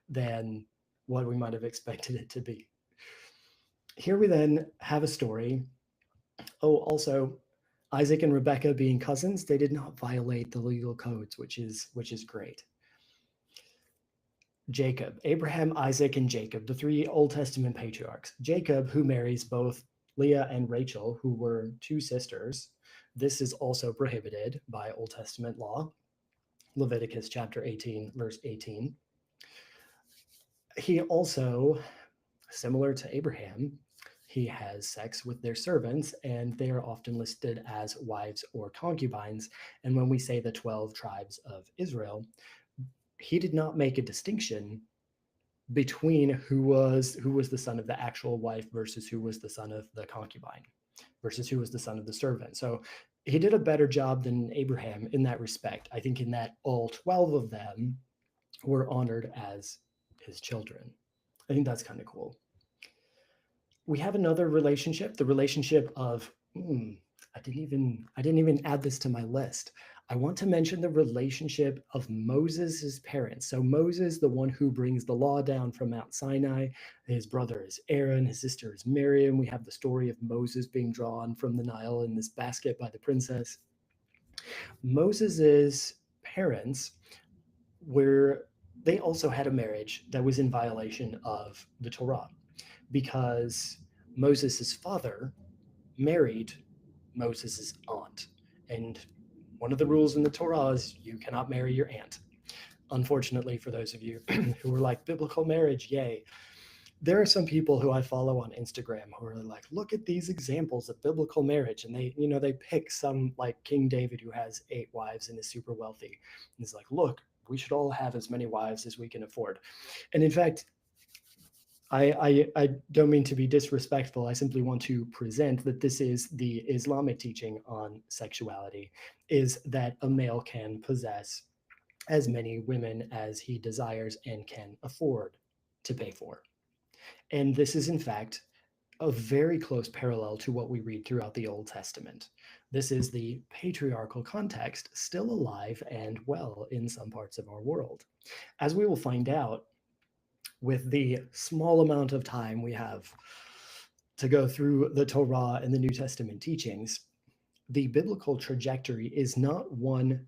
A: than what we might have expected it to be. Here we then have a story. Oh, also, Isaac and Rebekah being cousins, they did not violate the legal codes, which is great. Jacob, Abraham, Isaac, and Jacob, the three Old Testament patriarchs. Jacob, who marries both Leah and Rachel, who were two sisters. This is also prohibited by Old Testament law. Leviticus chapter 18, verse 18. He also, similar to Abraham, he has sex with their servants, and they are often listed as wives or concubines. And when we say the 12 tribes of Israel, he did not make a distinction between who was the son of the actual wife versus who was the son of the concubine versus who was the son of the servant. So he did a better job than Abraham in that respect. I think in that all 12 of them were honored as his children. I think that's kind of cool. We have another relationship, the relationship of I didn't even add this to my list. I want to mention the relationship of Moses' parents. So Moses, the one who brings the law down from Mount Sinai, his brother is Aaron, his sister is Miriam. We have the story of Moses being drawn from the Nile in this basket by the princess. Moses' parents were they also had a marriage that was in violation of the Torah because Moses' father married Moses' aunt. And one of the rules in the Torah is you cannot marry your aunt. Unfortunately, for those of you who are like biblical marriage, yay. There are some people who I follow on Instagram who are like, look at these examples of biblical marriage. And they pick some like King David who has 8 wives and is super wealthy. And he's like, look, we should all have as many wives as we can afford. And in fact, I don't mean to be disrespectful. I simply want to present that this is the Islamic teaching on sexuality, is that a male can possess as many women as he desires and can afford to pay for. And this is, in fact, a very close parallel to what we read throughout the Old Testament. This is the patriarchal context still alive and well in some parts of our world. As we will find out, with the small amount of time we have to go through the Torah and the New Testament teachings, the biblical trajectory is not one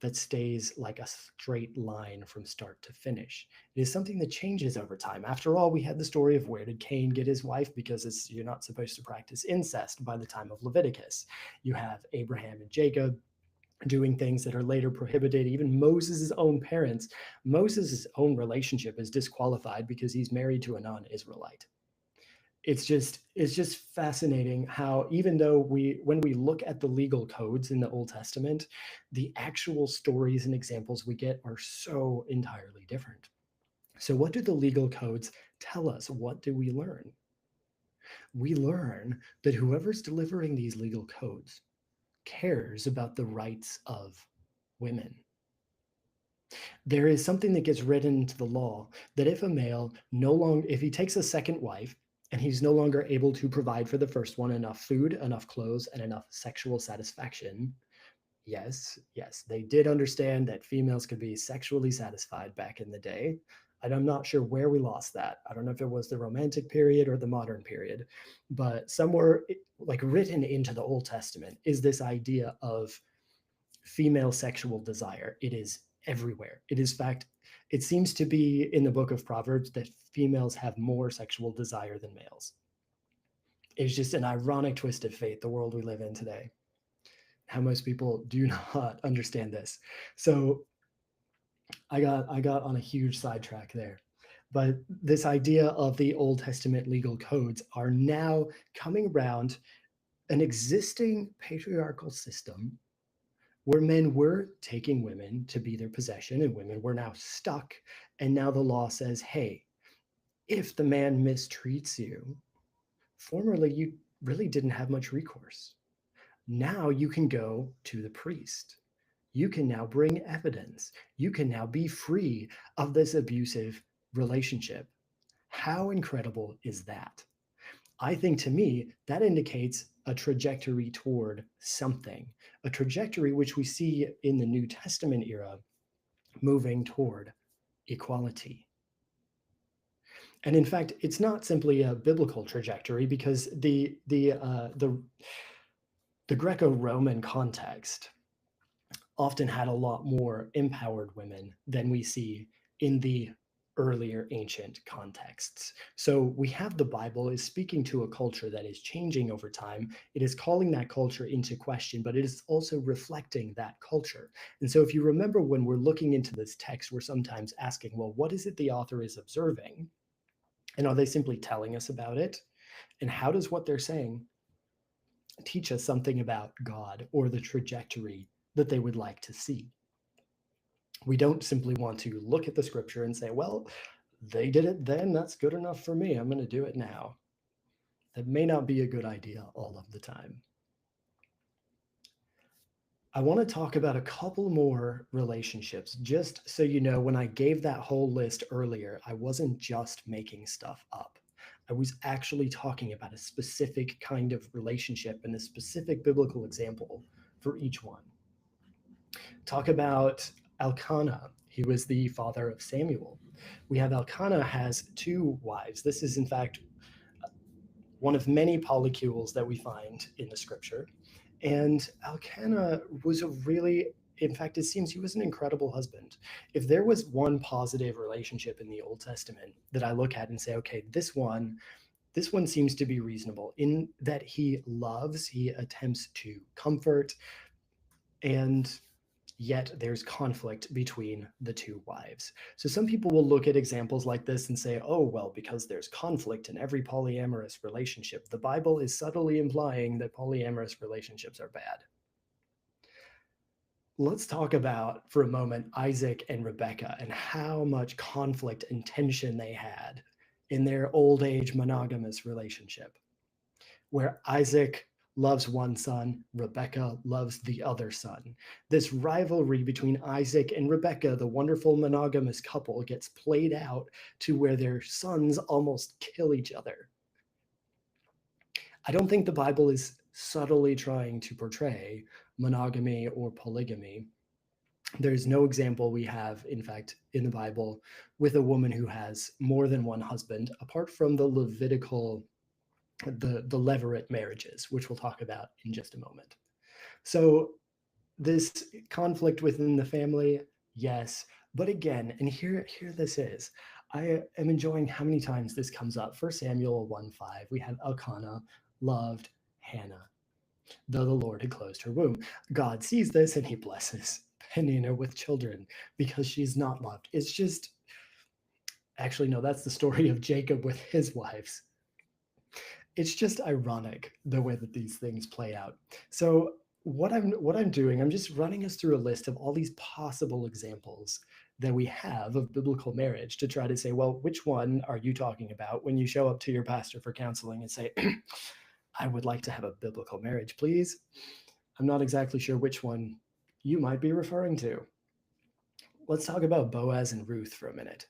A: that stays like a straight line from start to finish. It is something that changes over time. After all, we had the story of where did Cain get his wife, because you're not supposed to practice incest by the time of Leviticus. You have Abraham and Jacob doing things that are later prohibited. Even Moses' own parents, Moses' own relationship is disqualified because he's married to a non-Israelite. It's just fascinating how, even though when we look at the legal codes in the Old Testament, the actual stories and examples we get are so entirely different. So what do the legal codes tell us? What do we learn? We learn that whoever's delivering these legal codes cares about the rights of women. There is something that gets written into the law that if a male if he takes a second wife and he's no longer able to provide for the first one enough food, enough clothes, and enough sexual satisfaction, yes, they did understand that females could be sexually satisfied back in the day. And I'm not sure where we lost that. I don't know if it was the Romantic period or the modern period, but somewhere like written into the Old Testament is this idea of female sexual desire. It is everywhere. It seems to be in the book of Proverbs that females have more sexual desire than males. It's just an ironic twist of fate, the world we live in today. How most people do not understand this. So I got on a huge sidetrack there. But this idea of the Old Testament legal codes are now coming around an existing patriarchal system where men were taking women to be their possession and women were now stuck. And now the law says, hey, if the man mistreats you, formerly you really didn't have much recourse. Now you can go to the priest. You can now bring evidence. You can now be free of this abusive relationship. How incredible is that? I think, to me, that indicates a trajectory toward something, a trajectory which we see in the New Testament era moving toward equality. And in fact, it's not simply a biblical trajectory, because the Greco-Roman context often had a lot more empowered women than we see in the earlier ancient contexts. So we have the Bible is speaking to a culture that is changing over time. It is calling that culture into question, but it is also reflecting that culture. And so if you remember, when we're looking into this text, we're sometimes asking, well, what is it the author is observing? And are they simply telling us about it? And how does what they're saying teach us something about God or the trajectory that they would like to see? We don't simply want to look at the scripture and say, well, they did it then, that's good enough for me, I'm going to do it now. That may not be a good idea all of the time. I want to talk about a couple more relationships, just so you know, when I gave that whole list earlier, I wasn't just making stuff up. I was actually talking about a specific kind of relationship and a specific biblical example for each one. Talk about Elkanah. He was the father of Samuel. We have Elkanah has two wives. This is, in fact, one of many polycules that we find in the scripture. And Elkanah was a really, in fact, it seems he was an incredible husband. If there was one positive relationship in the Old Testament that I look at and say, okay, this one seems to be reasonable in that he loves, he attempts to comfort, and yet there's conflict between the two wives. So some people will look at examples like this and say, oh, well, because there's conflict in every polyamorous relationship, the Bible is subtly implying that polyamorous relationships are bad. Let's talk about, for a moment, Isaac and Rebekah and how much conflict and tension they had in their old age monogamous relationship, where Isaac loves one son, Rebekah loves the other son. This rivalry between Isaac and Rebekah, the wonderful monogamous couple, gets played out to where their sons almost kill each other. I don't think the Bible is subtly trying to portray monogamy or polygamy. There's no example we have, in fact, in the Bible with a woman who has more than one husband, apart from the Levitical the levirate marriages, which we'll talk about in just a moment. So this conflict within the family, yes, but again, and here this is, I am enjoying how many times this comes up. 1 Samuel 1:5, we have Elkanah loved Hannah, though the Lord had closed her womb. God sees this and he blesses Peninnah with children because she's not loved. It's just, actually, no, that's the story of Jacob with his wives. It's just ironic the way that these things play out. So what I'm doing, I'm just running us through a list of all these possible examples that we have of biblical marriage to try to say, well, which one are you talking about when you show up to your pastor for counseling and say, I would like to have a biblical marriage, please? I'm not exactly sure which one you might be referring to. Let's talk about Boaz and Ruth for a minute.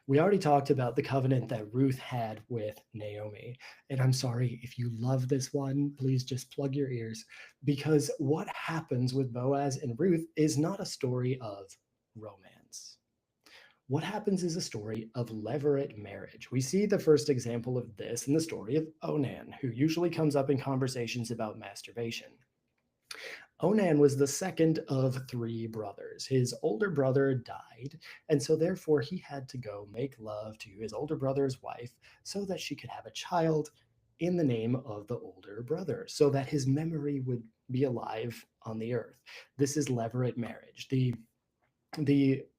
A: We already talked about the covenant that Ruth had with Naomi. And I'm sorry, if you love this one, please just plug your ears, because what happens with Boaz and Ruth is not a story of romance. What happens is a story of levirate marriage. We see the first example of this in the story of Onan, who usually comes up in conversations about masturbation. Onan was the second of three brothers. His older brother died, and so therefore he had to go make love to his older brother's wife so that she could have a child in the name of the older brother, so that his memory would be alive on the earth. This is levirate marriage. The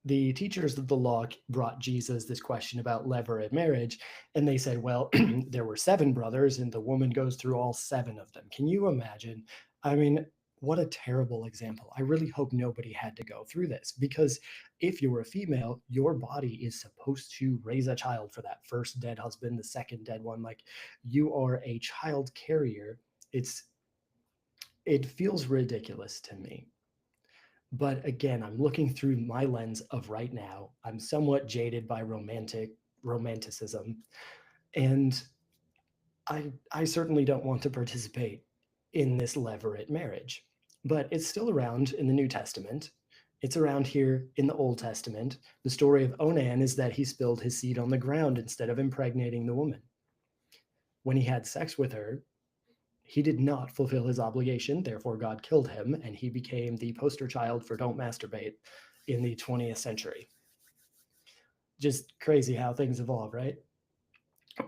A: teachers of the law brought Jesus this question about levirate marriage, and they said, well, there were 7 brothers, and the woman goes through all 7 of them. Can you imagine? I mean, what a terrible example. I really hope nobody had to go through this, because if you're a female, your body is supposed to raise a child for that first dead husband, the second dead one. Like, you are a child carrier. It feels ridiculous to me. But again, I'm looking through my lens of right now. I'm somewhat jaded by romanticism, and I certainly don't want to participate in this levirate marriage. But it's still around in the New Testament. It's around here in the Old Testament. The story of Onan is that he spilled his seed on the ground instead of impregnating the woman. When he had sex with her, he did not fulfill his obligation, therefore God killed him, and he became the poster child for don't masturbate in the 20th century. Just crazy how things evolve, right?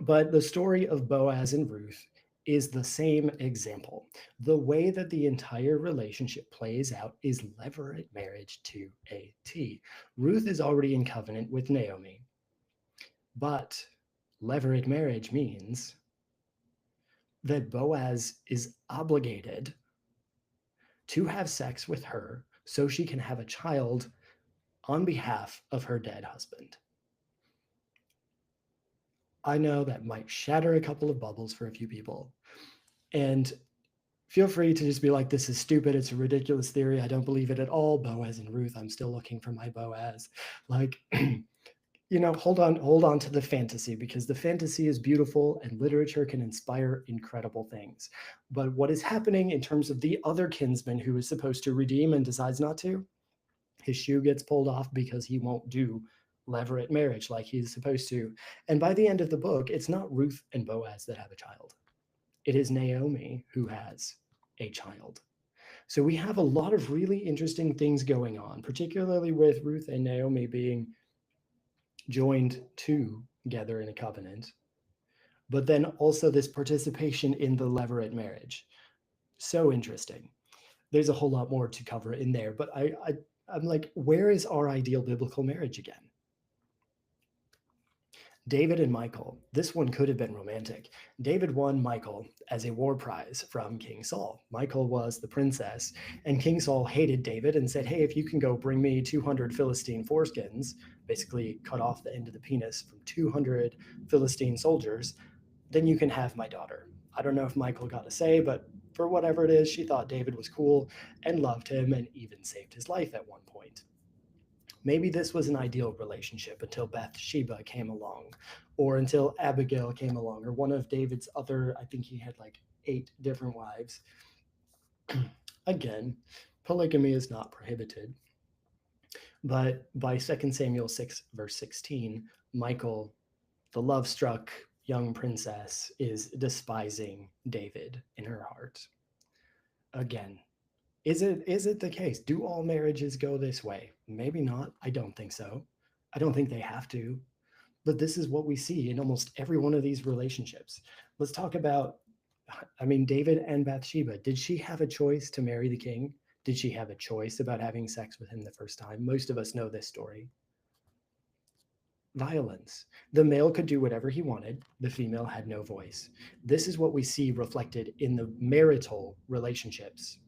A: But the story of Boaz and Ruth is the same example. The way that the entire relationship plays out is levirate marriage to a T. Ruth is already in covenant with Naomi, but levirate marriage means that Boaz is obligated to have sex with her so she can have a child on behalf of her dead husband. I know that might shatter a couple of bubbles for a few people. And feel free to just be like, this is stupid. It's a ridiculous theory. I don't believe it at all. Boaz and Ruth, I'm still looking for my Boaz. Like, hold on to the fantasy, because the fantasy is beautiful and literature can inspire incredible things. But what is happening in terms of the other kinsman who is supposed to redeem and decides not to, his shoe gets pulled off because he won't do levirate marriage like he's supposed to. And by the end of the book, it's not Ruth and Boaz that have a child. It is Naomi who has a child. So we have a lot of really interesting things going on, particularly with Ruth and Naomi being joined together in a covenant, but then also this participation in the levirate marriage. So interesting. There's a whole lot more to cover in there, but I'm like, where is our ideal biblical marriage again? David and Michal. This one could have been romantic. David won Michal as a war prize from King Saul. Michal was the princess, and King Saul hated David and said, hey, if you can go bring me 200 Philistine foreskins, basically cut off the end of the penis from 200 Philistine soldiers, then you can have my daughter. I don't know if Michal got a say, but for whatever it is, she thought David was cool and loved him and even saved his life at one point. Maybe this was an ideal relationship until Bathsheba came along, or until Abigail came along, or one of David's other, I think he had like 8 different wives. Again, polygamy is not prohibited. But by 2 Samuel 6, verse 16, Michal, the love struck young princess, is despising David in her heart. Again, is it the case? Do all marriages go this way? Maybe not. I don't think so. I don't think they have to. But this is what we see in almost every one of these relationships. Let's talk about, David and Bathsheba. Did she have a choice to marry the king? Did she have a choice about having sex with him the first time? Most of us know this story. Violence. The male could do whatever he wanted. The female had no voice. This is what we see reflected in the marital relationships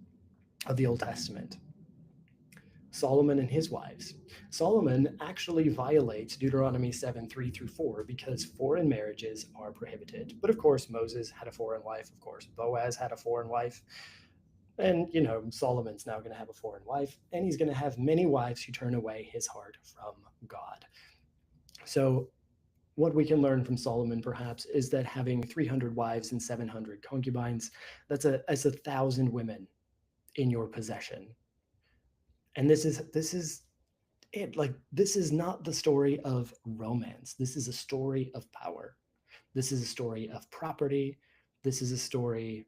A: of the Old Testament. Solomon and his wives. Solomon actually violates Deuteronomy 7, 3 through 4, because foreign marriages are prohibited. But of course, Moses had a foreign wife. Of course, Boaz had a foreign wife. And, Solomon's now going to have a foreign wife, and he's going to have many wives who turn away his heart from God. So what we can learn from Solomon, perhaps, is that having 300 wives and 700 concubines, that's 1,000 women in your possession. And this is it. Like, this is not the story of romance. This is a story of power. This is a story of property. This is a story,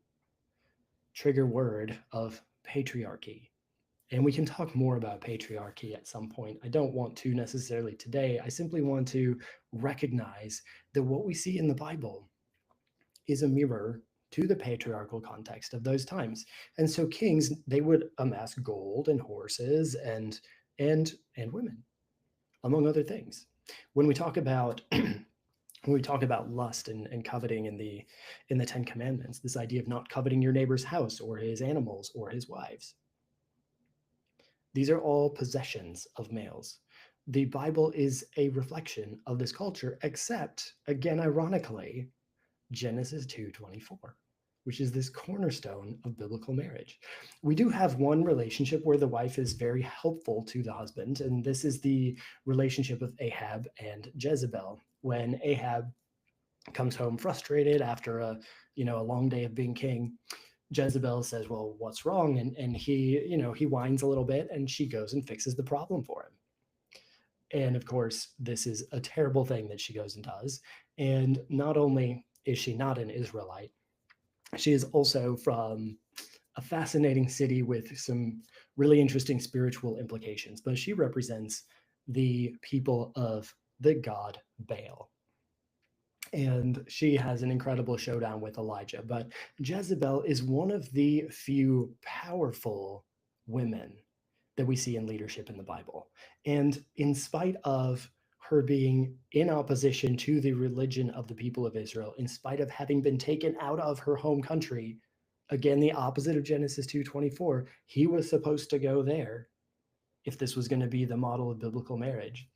A: trigger word, of patriarchy. And we can talk more about patriarchy at some point. I don't want to necessarily today. I simply want to recognize that what we see in the Bible is a mirror to the patriarchal context of those times. And so kings, they would amass gold and horses and women, among other things. When we talk about lust and coveting in the 10 Commandments, this idea of not coveting your neighbor's house or his animals or his wives, these are all possessions of males. The Bible is a reflection of this culture, except, again, ironically, Genesis 2:24, which is this cornerstone of biblical marriage. We do have one relationship where the wife is very helpful to the husband, and this is the relationship of Ahab and Jezebel. When Ahab comes home frustrated after a long day of being king, Jezebel says, well, what's wrong? And he whines a little bit, and she goes and fixes the problem for him. And of course, this is a terrible thing that she goes and does. And not only is she not an Israelite, she is also from a fascinating city with some really interesting spiritual implications, but she represents the people of the god Baal. And she has an incredible showdown with Elijah. But Jezebel is one of the few powerful women that we see in leadership in the Bible. And in spite of her being in opposition to the religion of the people of Israel, in spite of having been taken out of her home country, again, the opposite of Genesis 2:24, he was supposed to go there if this was going to be the model of biblical marriage.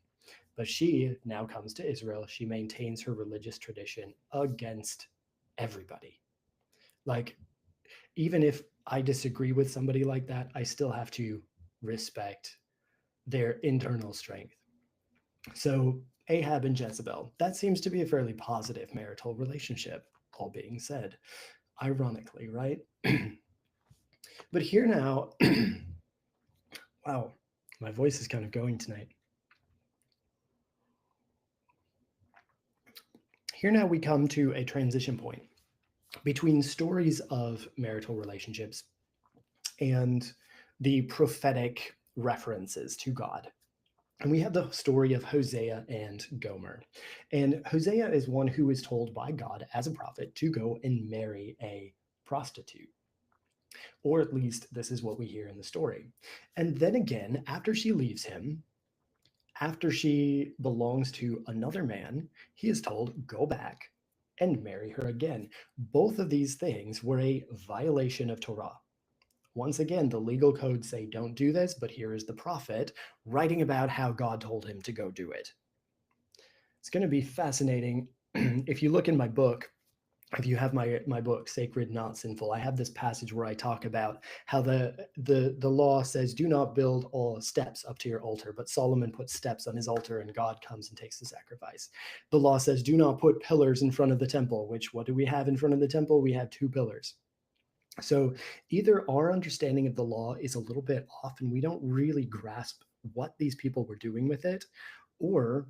A: But she now comes to Israel. She maintains her religious tradition against everybody. Like, even if I disagree with somebody like that, I still have to respect their internal strength. So Ahab and Jezebel. That seems to be a fairly positive marital relationship, all being said. Ironically, right? But here now, wow, my voice is kind of going tonight. Here now we come to a transition point between stories of marital relationships and the prophetic references to God. And we have the story of Hosea and Gomer. And Hosea is one who is told by God as a prophet to go and marry a prostitute. Or at least this is what we hear in the story. And then again, after she leaves him, after she belongs to another man, he is told, go back and marry her again. Both of these things were a violation of Torah. Once again, the legal codes say don't do this, but here is the prophet writing about how God told him to go do it. It's going to be fascinating. If you look in my book, if you have my book, Sacred Not Sinful, I have this passage where I talk about how the law says, do not build all steps up to your altar, but Solomon puts steps on his altar and God comes and takes the sacrifice. The law says, do not put pillars in front of the temple, which what do we have in front of the temple? We have 2 pillars. So either our understanding of the law is a little bit off and we don't really grasp what these people were doing with it, or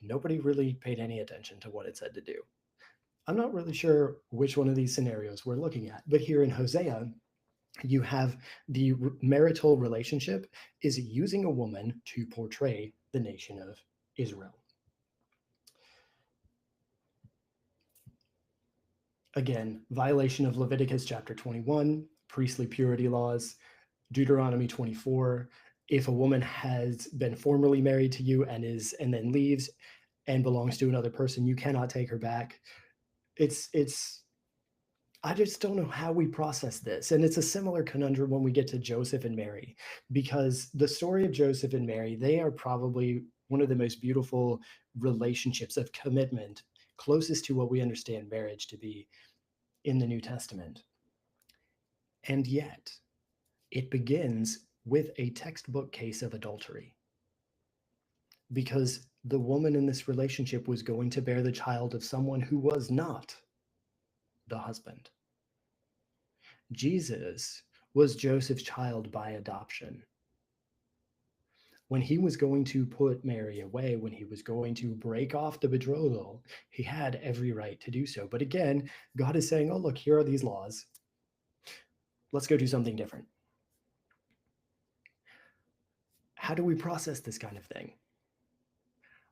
A: nobody really paid any attention to what it said to do. I'm not really sure which one of these scenarios we're looking at, but here in Hosea, you have the marital relationship is using a woman to portray the nation of Israel. Again, violation of Leviticus chapter 21, priestly purity laws, Deuteronomy 24. If a woman has been formerly married to you and then leaves and belongs to another person, you cannot take her back. It's I just don't know how we process this. And it's a similar conundrum when we get to Joseph and Mary, because the story of Joseph and Mary, they are probably one of the most beautiful relationships of commitment, closest to what we understand marriage to be in the New Testament. And yet, it begins with a textbook case of adultery. Because the woman in this relationship was going to bear the child of someone who was not the husband. Jesus was Joseph's child by adoption. When he was going to put Mary away, when he was going to break off the betrothal, he had every right to do so. But again, God is saying, oh, look, here are these laws. Let's go do something different. How do we process this kind of thing?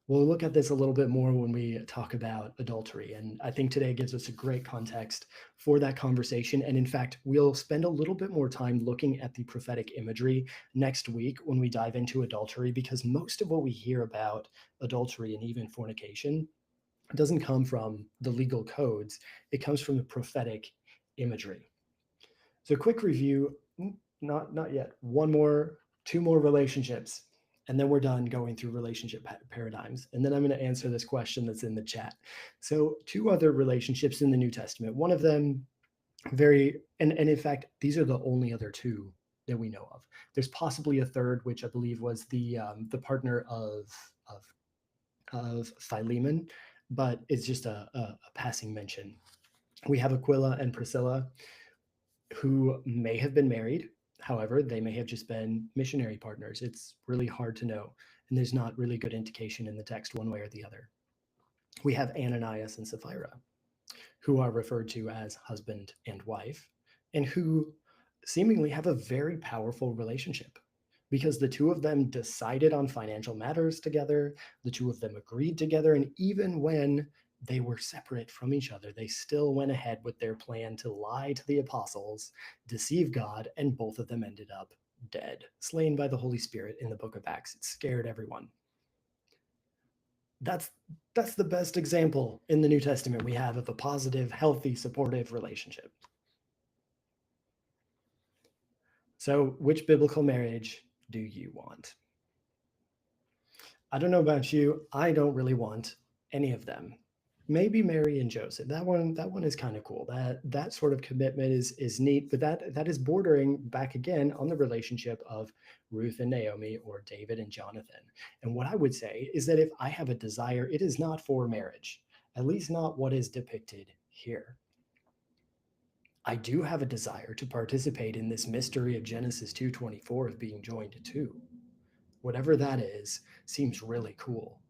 A: We'll look at this a little bit more when we talk about adultery. And I think today gives us a great context for that conversation. And in fact, we'll spend a little bit more time looking at the prophetic imagery next week when we dive into adultery, because most of what we hear about adultery and even fornication doesn't come from the legal codes. It comes from the prophetic imagery. So quick review, not yet. Two more relationships. And then we're done going through relationship paradigms. And then I'm going to answer this question that's in the chat. So 2 other relationships in the New Testament. One of them and in fact, these are the only other 2 that we know of. There's possibly a third, which I believe was the partner of Philemon, but it's just a passing mention. We have Aquila and Priscilla, who may have been married. However, they may have just been missionary partners. It's really hard to know. And there's not really good indication in the text one way or the other. We have Ananias and Sapphira, who are referred to as husband and wife, and who seemingly have a very powerful relationship because the 2 of them decided on financial matters together. The 2 of them agreed together. And even when they were separate from each other, they still went ahead with their plan to lie to the apostles, deceive God, and both of them ended up dead, slain by the Holy Spirit in the book of Acts. It scared everyone. That's the best example in the New Testament we have of a positive, healthy, supportive relationship. So, which biblical marriage do you want? I don't know about you. I don't really want any of them. maybe Mary and Joseph. That one is kind of cool. That sort of commitment is neat, but that is bordering back again on the relationship of Ruth and Naomi or David and Jonathan. And what I would say is that if I have a desire, it is not for marriage, at least not what is depicted here. I do have a desire to participate in this mystery of Genesis 2:24 of being joined to. Whatever that is, seems really cool.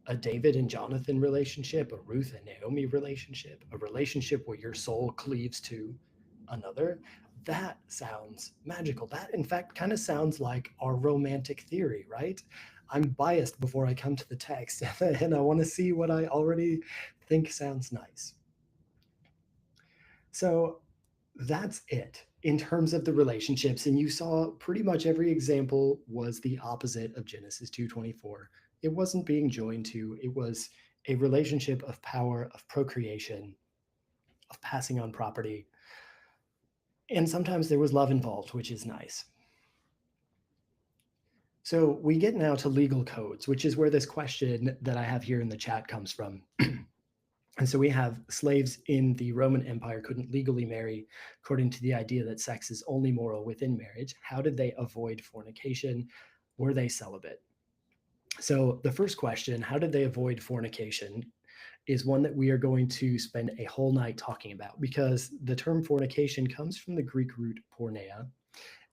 A: A David and Jonathan relationship, a Ruth and Naomi relationship, a relationship where your soul cleaves to another, that sounds magical. That, in fact, kind of sounds like our romantic theory, right? I'm biased before I come to the text, and I want to see what I already think sounds nice. So that's it in terms of the relationships. And you saw pretty much every example was the opposite of Genesis 2:24. It wasn't being joined to, it was a relationship of power, of procreation, of passing on property. And sometimes there was love involved, which is nice. So we get now to legal codes, which is where this question that I have here in the chat comes from. And so we have slaves in the Roman Empire couldn't legally marry according to the idea that sex is only moral within marriage. How did they avoid fornication? Were they celibate? So the first question, how did they avoid fornication, is one that we are going to spend a whole night talking about, because the term fornication comes from the Greek root porneia.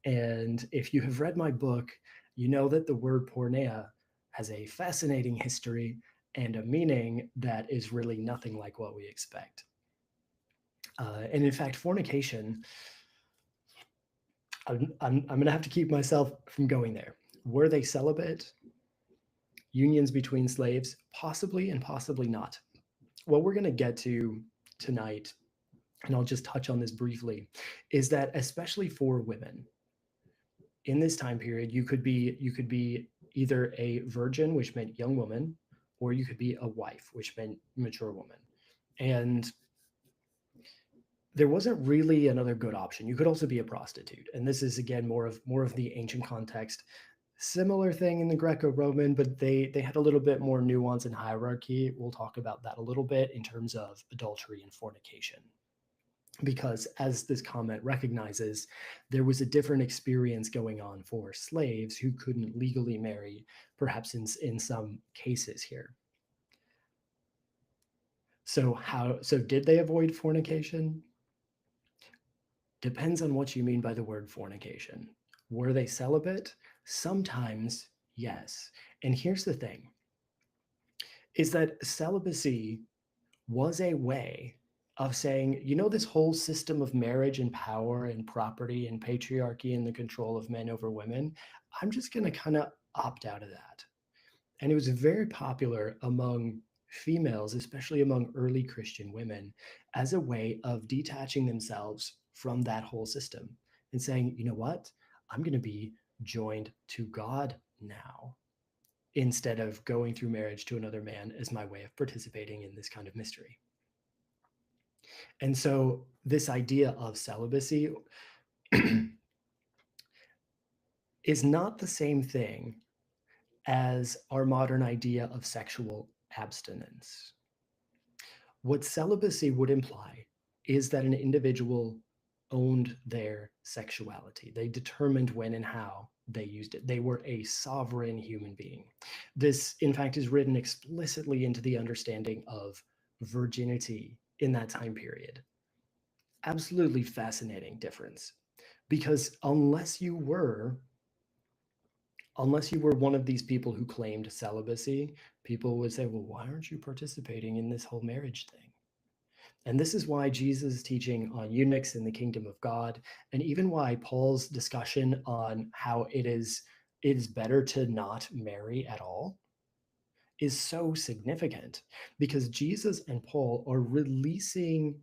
A: And if you have read my book, you know that the word porneia has a fascinating history and a meaning that is really nothing like what we expect. And in fact, fornication, I'm going to have to keep myself from going there. Were they celibate? Unions between slaves? Possibly and possibly not. What we're going to get to tonight, and I'll just touch on this briefly, is that especially for women, in this time period, you could be either a virgin, which meant young woman, or you could be a wife, which meant mature woman. And there wasn't really another good option. You could also be a prostitute. And this is again more of the ancient context. Similar thing in the Greco-Roman, but they had a little bit more nuance and hierarchy. We'll talk about that a little bit in terms of adultery and fornication. Because as this comment recognizes, there was a different experience going on for slaves who couldn't legally marry, perhaps in some cases here. So did they avoid fornication? Depends on what you mean by the word fornication. Were they celibate? Sometimes, yes. And here's the thing, is that celibacy was a way of saying, you know, this whole system of marriage and power and property and patriarchy and the control of men over women, I'm just going to kind of opt out of that. And it was very popular among females, especially among early Christian women, as a way of detaching themselves from that whole system and saying, you know what, I'm going to be joined to God now, instead of going through marriage to another man as my way of participating in this kind of mystery. And so this idea of celibacy is not the same thing as our modern idea of sexual abstinence. What celibacy would imply is that an individual owned their sexuality. They determined when and how they used it. They were a sovereign human being. This, in fact, is written explicitly into the understanding of virginity in that time period. Absolutely fascinating difference, because unless you were one of these people who claimed celibacy, people would say, well, why aren't you participating in this whole marriage thing? And this is why Jesus' teaching on eunuchs in the kingdom of God, and even why Paul's discussion on how it is better to not marry at all, is so significant, because Jesus and Paul are releasing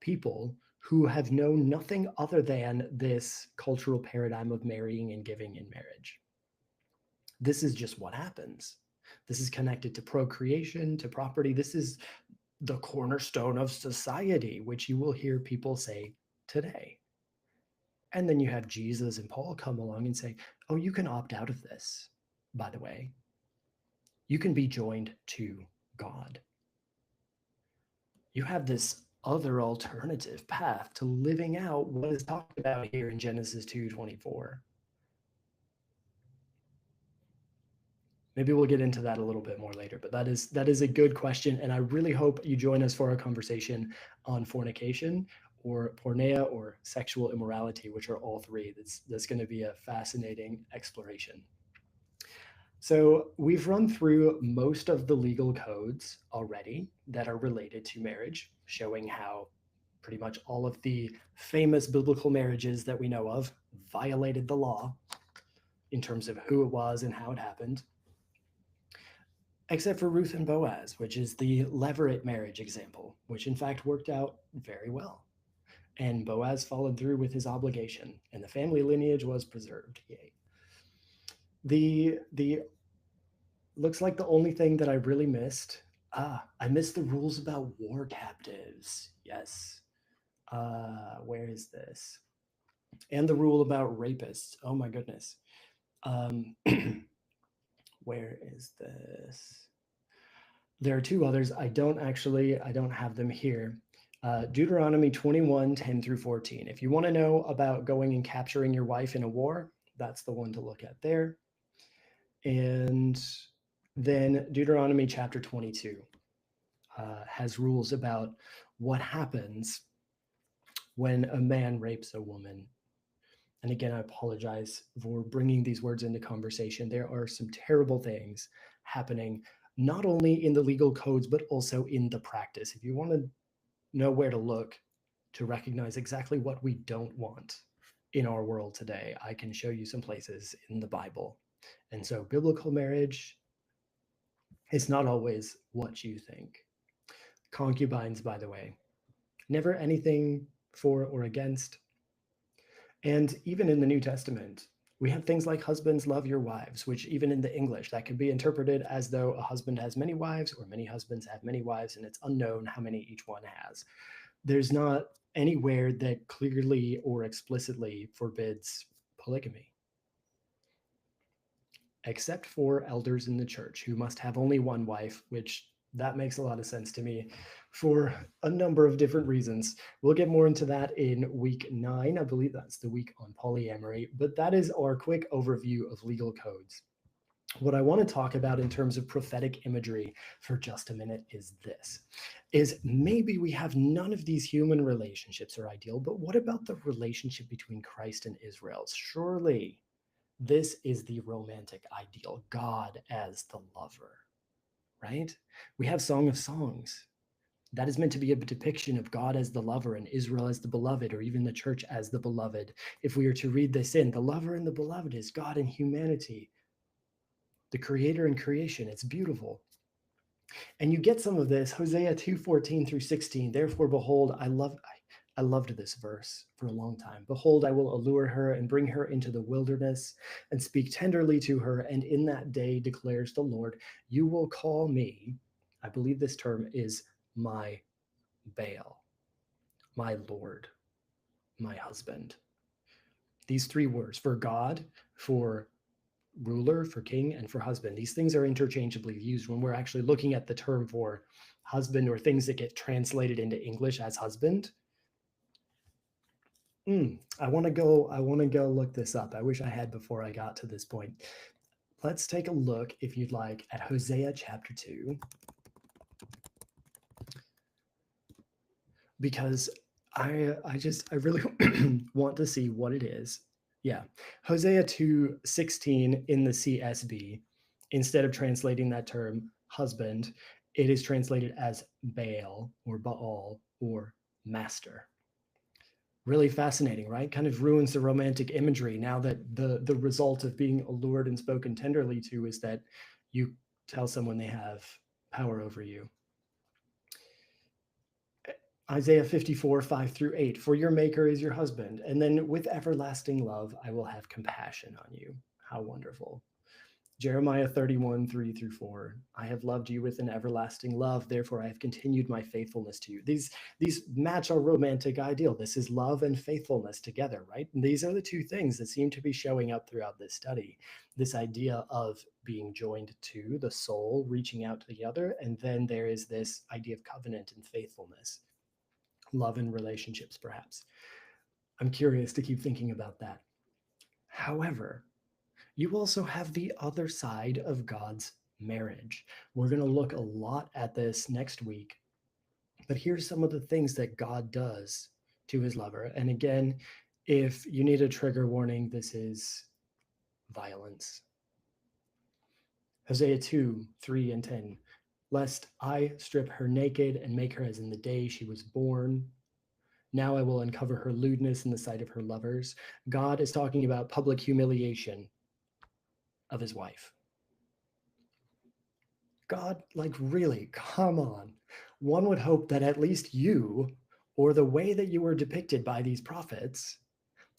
A: people who have known nothing other than this cultural paradigm of marrying and giving in marriage. This is just what happens. This is connected to procreation, to property. This is the cornerstone of society, which you will hear people say today. And then you have Jesus and Paul come along and say, oh, you can opt out of this, by the way. You can be joined to God. you have this other alternative path to living out what is talked about here in Genesis 2:24. Maybe we'll get into that a little bit more later, but that is a good question, and I really hope you join us for our conversation on fornication or porneia or sexual immorality, which are all three. That's going to be a fascinating exploration. So we've run through most of the legal codes already that are related to marriage, showing how pretty much all of the famous biblical marriages that we know of violated the law in terms of who it was and how it happened, except for Ruth and Boaz, which is the levirate marriage example, which in fact worked out very well. And Boaz followed through with his obligation, and the family lineage was preserved. Yay. The looks like the only thing that I really missed. I missed the rules about war captives. Yes. Where is this? And the rule about rapists. Oh my goodness. Where is this? There are two others. I don't have them here. Deuteronomy 21:10-14. If you want to know about going and capturing your wife in a war, that's the one to look at there. And then Deuteronomy chapter 22 has rules about what happens when a man rapes a woman. And again, I apologize for bringing these words into conversation. There are some terrible things happening, not only in the legal codes, but also in the practice. If you want to know where to look to recognize exactly what we don't want in our world today, I can show you some places in the Bible. And so biblical marriage is not always what you think. Concubines, by the way, never anything for or against. And even in the New Testament, we have things like husbands love your wives, which even in the English, that could be interpreted as though a husband has many wives or many husbands have many wives, and it's unknown how many each one has. There's not anywhere that clearly or explicitly forbids polygamy, except for elders in the church who must have only one wife, which that makes a lot of sense to me for a number of different reasons. We'll get more into that in week 9. I believe that's the week on polyamory, but that is our quick overview of legal codes. What I want to talk about in terms of prophetic imagery for just a minute is this, is maybe we have none of these human relationships are ideal, but what about the relationship between Christ and Israel? Surely this is the romantic ideal, God as the lover, right? We have Song of Songs. That is meant to be a depiction of God as the lover and Israel as the beloved, or even the church as the beloved. If we are to read this in, the lover and the beloved is God and humanity, the creator and creation. It's beautiful. And you get some of this, Hosea 2:14-16. Therefore, behold, I loved this verse for a long time. Behold, I will allure her and bring her into the wilderness and speak tenderly to her. And in that day, declares the Lord, you will call me, I believe this term is my Baal, my Lord, my husband. These three words, for God, for ruler, for king, and for husband. These things are interchangeably used when we're actually looking at the term for husband, or things that get translated into English as husband. I want to go look this up. I wish I had before I got to this point. Let's take a look, if you'd like, at Hosea chapter 2. Because I really want to see what it is. Yeah, Hosea 2:16 in the CSB, instead of translating that term husband, it is translated as Baal or Baal or master. Really fascinating, right? Kind of ruins the romantic imagery now that the result of being allured and spoken tenderly to is that you tell someone they have power over you. Isaiah 54:5-8, for your maker is your husband, and then with everlasting love I will have compassion on you. How wonderful. Jeremiah 31, 3-4. I have loved you with an everlasting love, therefore I have continued my faithfulness to you. These match our romantic ideal. This is love and faithfulness together, right? And these are the two things that seem to be showing up throughout this study. This idea of being joined to the soul, reaching out to the other, and then there is this idea of covenant and faithfulness, love and relationships, perhaps. I'm curious to keep thinking about that. However, you also have the other side of God's marriage. We're going to look a lot at this next week, but here's some of the things that God does to his lover. And again, if you need a trigger warning, this is violence. Hosea 2, 3 and 10. Lest I strip her naked and make her as in the day she was born. Now I will uncover her lewdness in the sight of her lovers. God is talking about public humiliation of his wife. God, like, really, come on. One would hope that at least you, or the way that you were depicted by these prophets,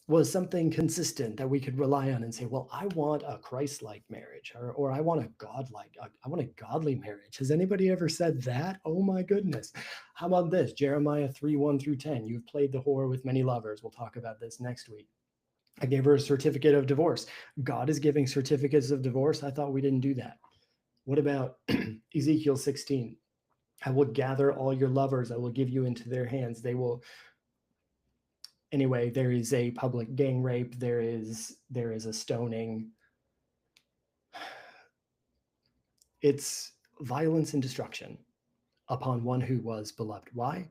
A: was something consistent that we could rely on and say, well, I want a Christ-like marriage, or I want I want a godly marriage. Has anybody ever said that? Oh my goodness. How about this? Jeremiah 3, 1-10. You've played the whore with many lovers. We'll talk about this next week. I gave her a certificate of divorce. God is giving certificates of divorce. I thought we didn't do that. What about Ezekiel 16? I will gather all your lovers. I will give you into their hands. They will. Anyway, there is a public gang rape. There is a stoning. It's violence and destruction upon one who was beloved. Why?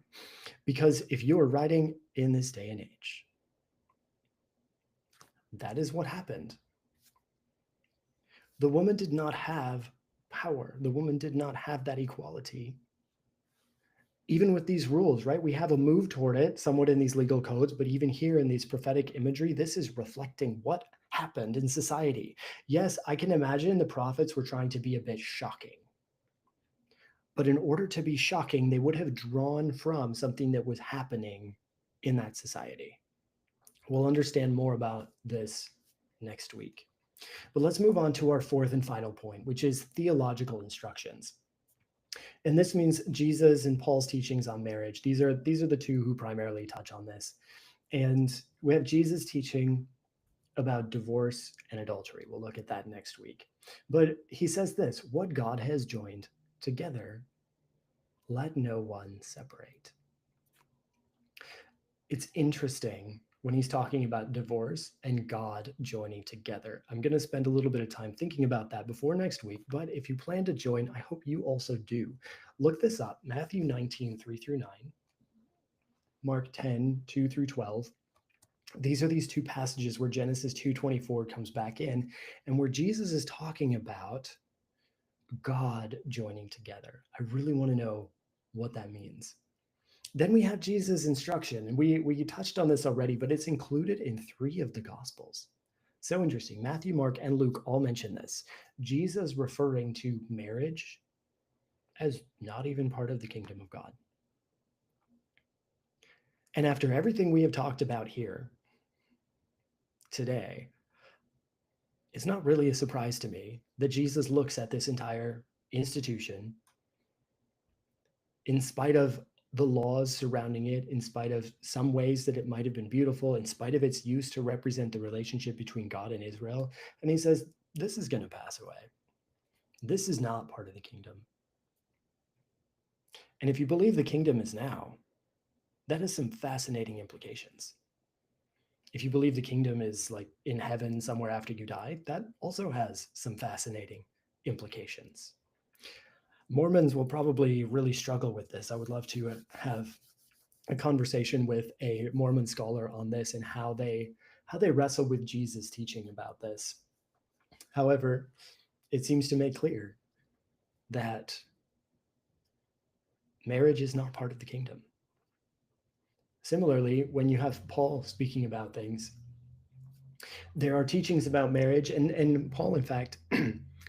A: Because if you are writing in this day and age, that is what happened. The woman did not have power. The woman did not have that equality. Even with these rules, right? We have a move toward it somewhat in these legal codes, but even here in these prophetic imagery, this is reflecting what happened in society. Yes, I can imagine the prophets were trying to be a bit shocking. But in order to be shocking, they would have drawn from something that was happening in that society. We'll understand more about this next week. But let's move on to our fourth and final point, which is theological instructions. And this means Jesus and Paul's teachings on marriage. These are the two who primarily touch on this. And we have Jesus teaching about divorce and adultery. We'll look at that next week. But he says this, what God has joined together, let no one separate. It's interesting when he's talking about divorce and God joining together. I'm going to spend a little bit of time thinking about that before next week, but if you plan to join, I hope you also do. Look this up, Matthew 19, 3-9, Mark 10, 2-12. These are these two passages where Genesis 2:24 comes back in, and where Jesus is talking about God joining together. I really want to know what that means. Then we have Jesus' instruction, and we touched on this already, but it's included in 3 of the Gospels. So interesting. Matthew, Mark, and Luke all mention this. Jesus referring to marriage as not even part of the kingdom of God. And after everything we have talked about here today, it's not really a surprise to me that Jesus looks at this entire institution, in spite of the laws surrounding it, in spite of some ways that it might have been beautiful, in spite of its use to represent the relationship between God and Israel. And he says, this is going to pass away. This is not part of the kingdom. And if you believe the kingdom is now, that has some fascinating implications. If you believe the kingdom is like in heaven somewhere after you die, that also has some fascinating implications. Mormons will probably really struggle with this. I would love to have a conversation with a Mormon scholar on this and how they wrestle with Jesus' teaching about this. However, it seems to make clear that marriage is not part of the kingdom. Similarly, when you have Paul speaking about things, there are teachings about marriage, and Paul, in fact,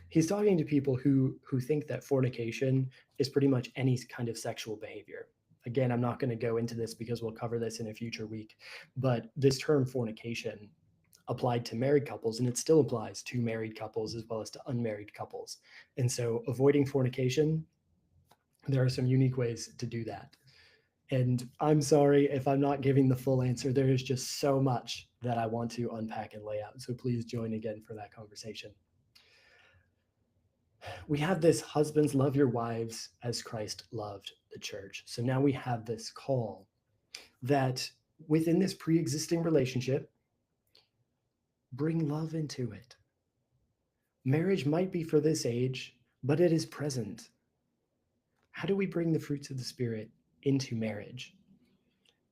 A: he's talking to people who think that fornication is pretty much any kind of sexual behavior. Again, I'm not going to go into this because we'll cover this in a future week, but this term fornication, applied to married couples, and it still applies to married couples as well as to unmarried couples. And so avoiding fornication, there are some unique ways to do that. And I'm sorry if I'm not giving the full answer. There is just so much that I want to unpack and lay out. So please join again for that conversation. We have this: husbands, love your wives as Christ loved the church. So now we have this call that within this pre existing relationship, bring love into it. Marriage might be for this age, but it is present. How do we bring the fruits of the Spirit into marriage?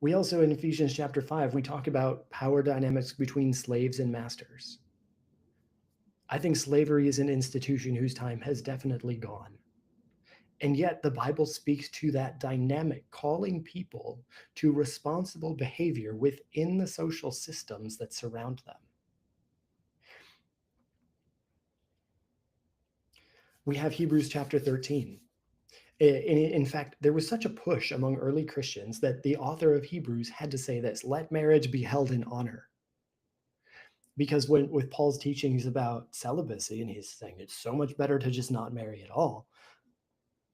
A: We also, in Ephesians chapter 5, we talk about power dynamics between slaves and masters. I think slavery is an institution whose time has definitely gone. And yet the Bible speaks to that dynamic, calling people to responsible behavior within the social systems that surround them. We have Hebrews chapter 13. In fact, there was such a push among early Christians that the author of Hebrews had to say this: let marriage be held in honor. Because with Paul's teachings about celibacy, and he's saying it's so much better to just not marry at all,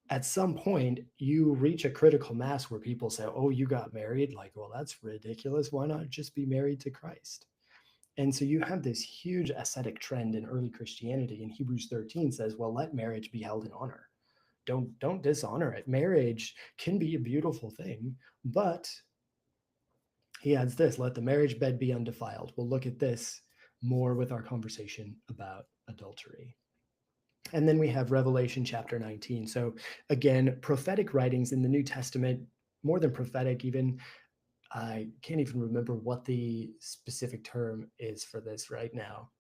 A: at some point you reach a critical mass where people say, oh, you got married? Like, well, that's ridiculous. Why not just be married to Christ? And so you have this huge ascetic trend in early Christianity, and Hebrews 13 says, well, let marriage be held in honor. Don't dishonor it. Marriage can be a beautiful thing, but he adds this: let the marriage bed be undefiled. We'll look at this more with our conversation about adultery. And then we have Revelation chapter 19. So again, prophetic writings in the New Testament, more than prophetic even. I can't even remember what the specific term is for this right now,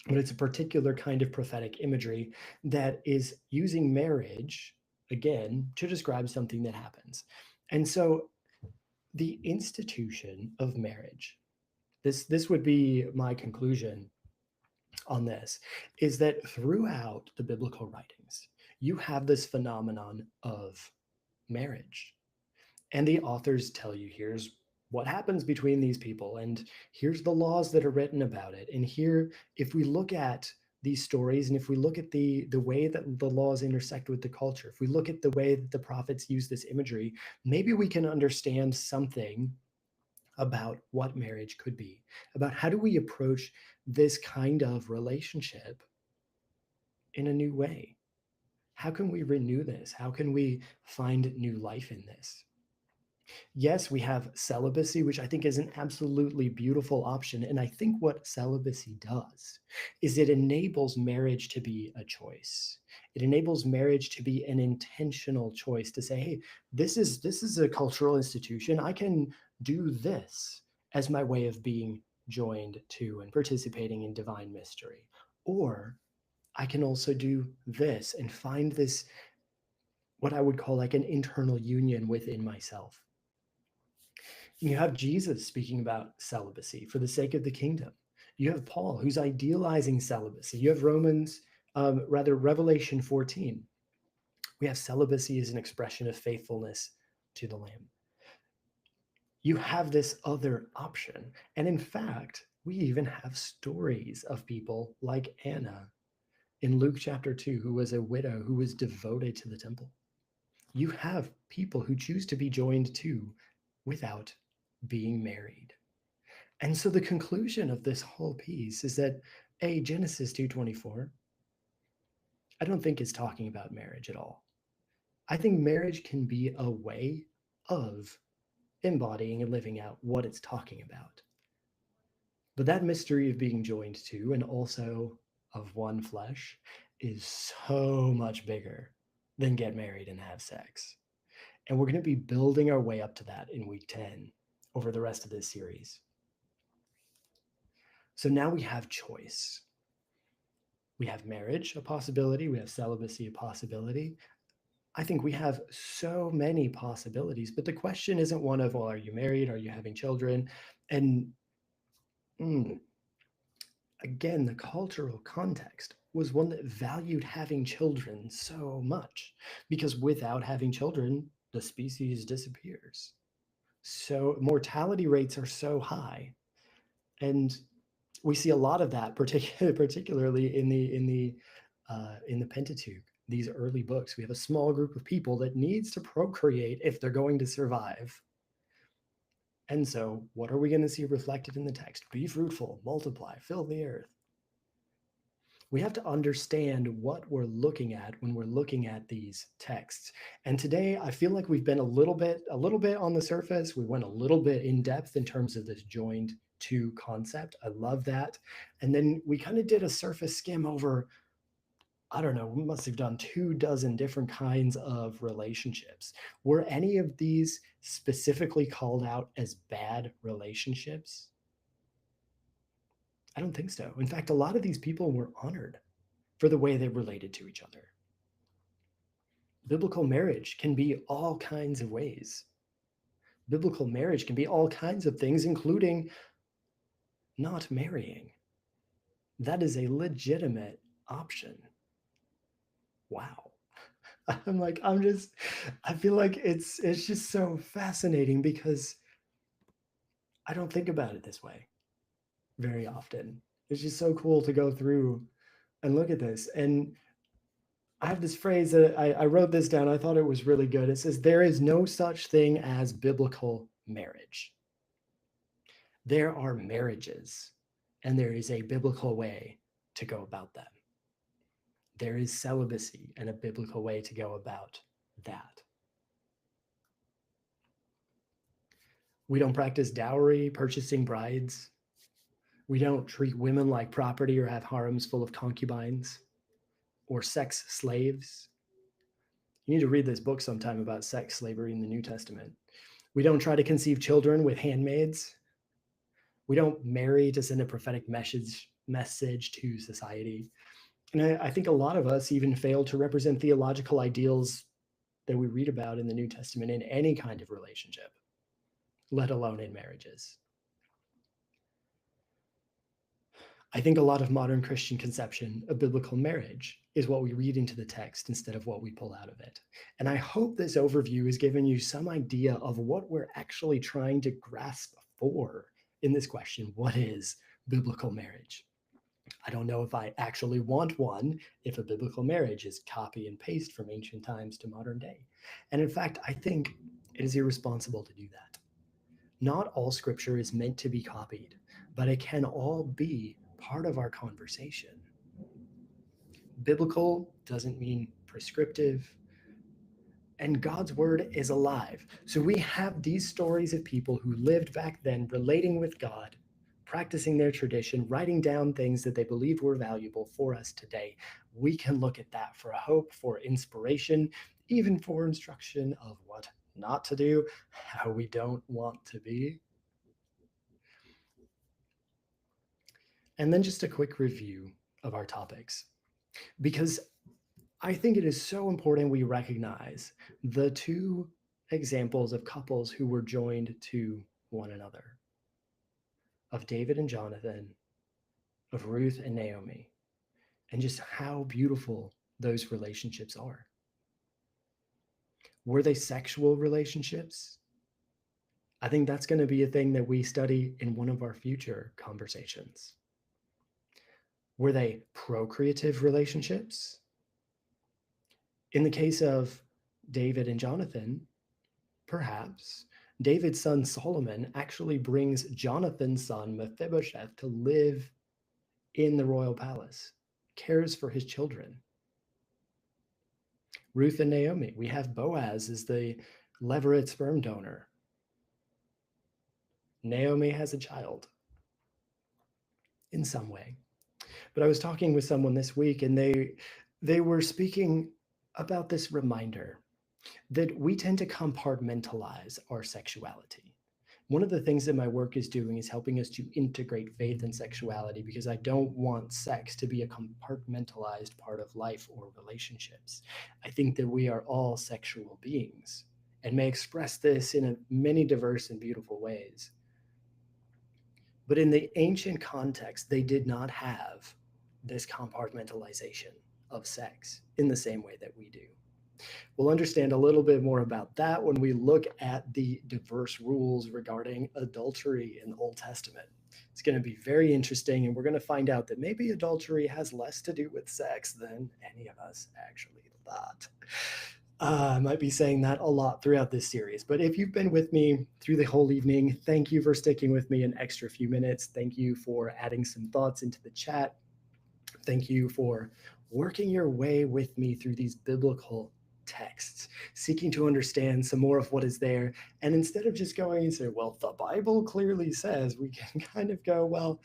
A: but it's a particular kind of prophetic imagery that is using marriage, again, to describe something that happens. And so the institution of marriage, this would be my conclusion on this, is that throughout the biblical writings, you have this phenomenon of marriage. And the authors tell you, here's what happens between these people, and here's the laws that are written about it. And here, if we look at these stories, and if we look at the way that the laws intersect with the culture, if we look at the way that the prophets use this imagery, maybe we can understand something about what marriage could be, about how do we approach this kind of relationship in a new way. How can we renew this? How can we find new life in this? Yes, we have celibacy, which I think is an absolutely beautiful option. And I think what celibacy does is it enables marriage to be a choice. It enables marriage to be an intentional choice to say, hey, this is a cultural institution. I can do this as my way of being joined to and participating in divine mystery. Or I can also do this and find this, what I would call like an internal union within myself. You have Jesus speaking about celibacy for the sake of the kingdom. You have Paul, who's idealizing celibacy. You have Revelation 14. We have celibacy as an expression of faithfulness to the Lamb. You have this other option. And in fact, we even have stories of people like Anna in Luke chapter 2, who was a widow who was devoted to the temple. You have people who choose to be joined to without being married. And so the conclusion of this whole piece is that Genesis 2:24, I don't think is talking about marriage at all. I think marriage can be a way of embodying and living out what it's talking about. But that mystery of being joined to and also of one flesh is so much bigger than get married and have sex. And we're going to be building our way up to that in week 10 over the rest of this series. So now we have choice. We have marriage, a possibility. We have celibacy, a possibility. I think we have so many possibilities, but the question isn't one of, well, are you married? Are you having children? And again, the cultural context was one that valued having children so much, because without having children, the species disappears. So mortality rates are so high. And We see a lot of that, particularly in the Pentateuch, these early books. We have a small group of people that needs to procreate if they're going to survive. And so, what are we going to see reflected in the text? Be fruitful, multiply, fill the earth. We have to understand what we're looking at when we're looking at these texts. And today, I feel like we've been a little bit on the surface. We went a little bit in depth in terms of this joined to concept. I love that. And then we kind of did a surface skim over, I don't know, we must have done 24 different kinds of relationships. Were any of these specifically called out as bad relationships? I don't think so. In fact, a lot of these people were honored for the way they related to each other. Biblical marriage can be all kinds of ways. Biblical marriage can be all kinds of things, including not marrying. That is a legitimate option. Wow. I feel like it's just so fascinating because I don't think about it this way very often. It's just so cool to go through and look at this. And I have this phrase that I wrote this down. I thought it was really good. It says, there is no such thing as biblical marriage. There are marriages, and there is a biblical way to go about them. There is celibacy and a biblical way to go about that. We don't practice dowry, purchasing brides. We don't treat women like property or have harems full of concubines or sex slaves. You need to read this book sometime about sex slavery in the New Testament. We don't try to conceive children with handmaids. We don't marry to send a prophetic message to society. And I think a lot of us even fail to represent theological ideals that we read about in the New Testament in any kind of relationship, let alone in marriages. I think a lot of modern Christian conception of biblical marriage is what we read into the text instead of what we pull out of it. And I hope this overview has given you some idea of what we're actually trying to grasp for in this question: what is biblical marriage? I don't know if I actually want one if a biblical marriage is copy and paste from ancient times to modern day. And in fact, I think it is irresponsible to do that. Not all scripture is meant to be copied, but it can all be part of our conversation. Biblical doesn't mean prescriptive, and God's word is alive. So we have these stories of people who lived back then relating with God, practicing their tradition, writing down things that they believed were valuable for us today. We can look at that for a hope, for inspiration, even for instruction of what not to do, how we don't want to be. And then just a quick review of our topics, because I think it is so important we recognize the two examples of couples who were joined to one another, of David and Jonathan, of Ruth and Naomi, and just how beautiful those relationships are. Were they sexual relationships? I think that's going to be a thing that we study in one of our future conversations. Were they procreative relationships? In the case of David and Jonathan, perhaps David's son Solomon actually brings Jonathan's son Mephibosheth to live in the royal palace, cares for his children. Ruth and Naomi, we have Boaz as the levirate sperm donor. Naomi has a child in some way. But I was talking with someone this week, and they were speaking about this reminder that we tend to compartmentalize our sexuality. One of the things that my work is doing is helping us to integrate faith and sexuality, because I don't want sex to be a compartmentalized part of life or relationships. I think that we are all sexual beings and may express this in many diverse and beautiful ways. But in the ancient context, they did not have this compartmentalization of sex in the same way that we do. We'll understand a little bit more about that when we look at the diverse rules regarding adultery in the Old Testament. It's going to be very interesting, and we're going to find out that maybe adultery has less to do with sex than any of us actually thought. I might be saying that a lot throughout this series, but if you've been with me through the whole evening, thank you for sticking with me an extra few minutes. Thank you for adding some thoughts into the chat. Thank you for working your way with me through these biblical texts, seeking to understand some more of what is there. And instead of just going and say, well, the Bible clearly says, we can kind of go, well,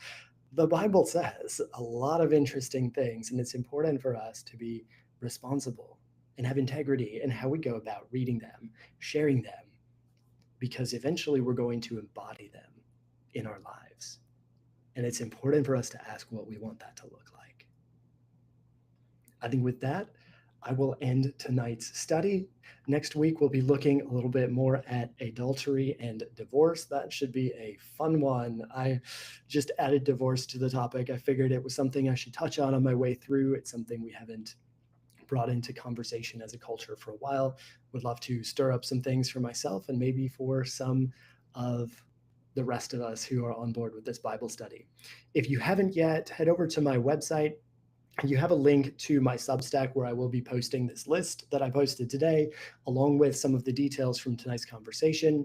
A: the Bible says a lot of interesting things, and it's important for us to be responsible and have integrity in how we go about reading them, sharing them, because eventually we're going to embody them in our lives. And it's important for us to ask what we want that to look like. I think with that, I will end tonight's study. Next week, we'll be looking a little bit more at adultery and divorce. That should be a fun one. I just added divorce to the topic. I figured it was something I should touch on my way through. It's something we haven't brought into conversation as a culture for a while. Would love to stir up some things for myself and maybe for some of the rest of us who are on board with this Bible study. If you haven't yet, head over to my website. You have a link to my Substack where I will be posting this list that I posted today, along with some of the details from tonight's conversation.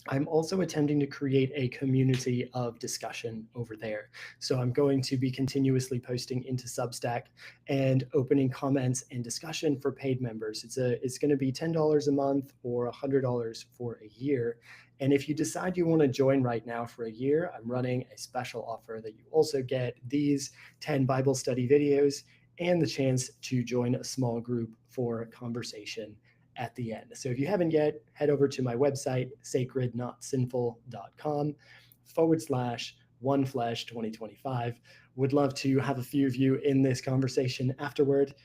A: I'm also attempting to create a community of discussion over there. So I'm going to be continuously posting into Substack and opening comments and discussion for paid members. It's going to be $10 a month or $100 for a year. And if you decide you want to join right now for a year, I'm running a special offer that you also get these 10 Bible study videos and the chance to join a small group for conversation at the end. So if you haven't yet, head over to my website, sacrednotsinful.com/oneflesh2025. Would love to have a few of you in this conversation afterward.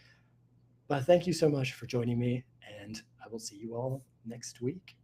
A: But thank you so much for joining me, and I will see you all next week.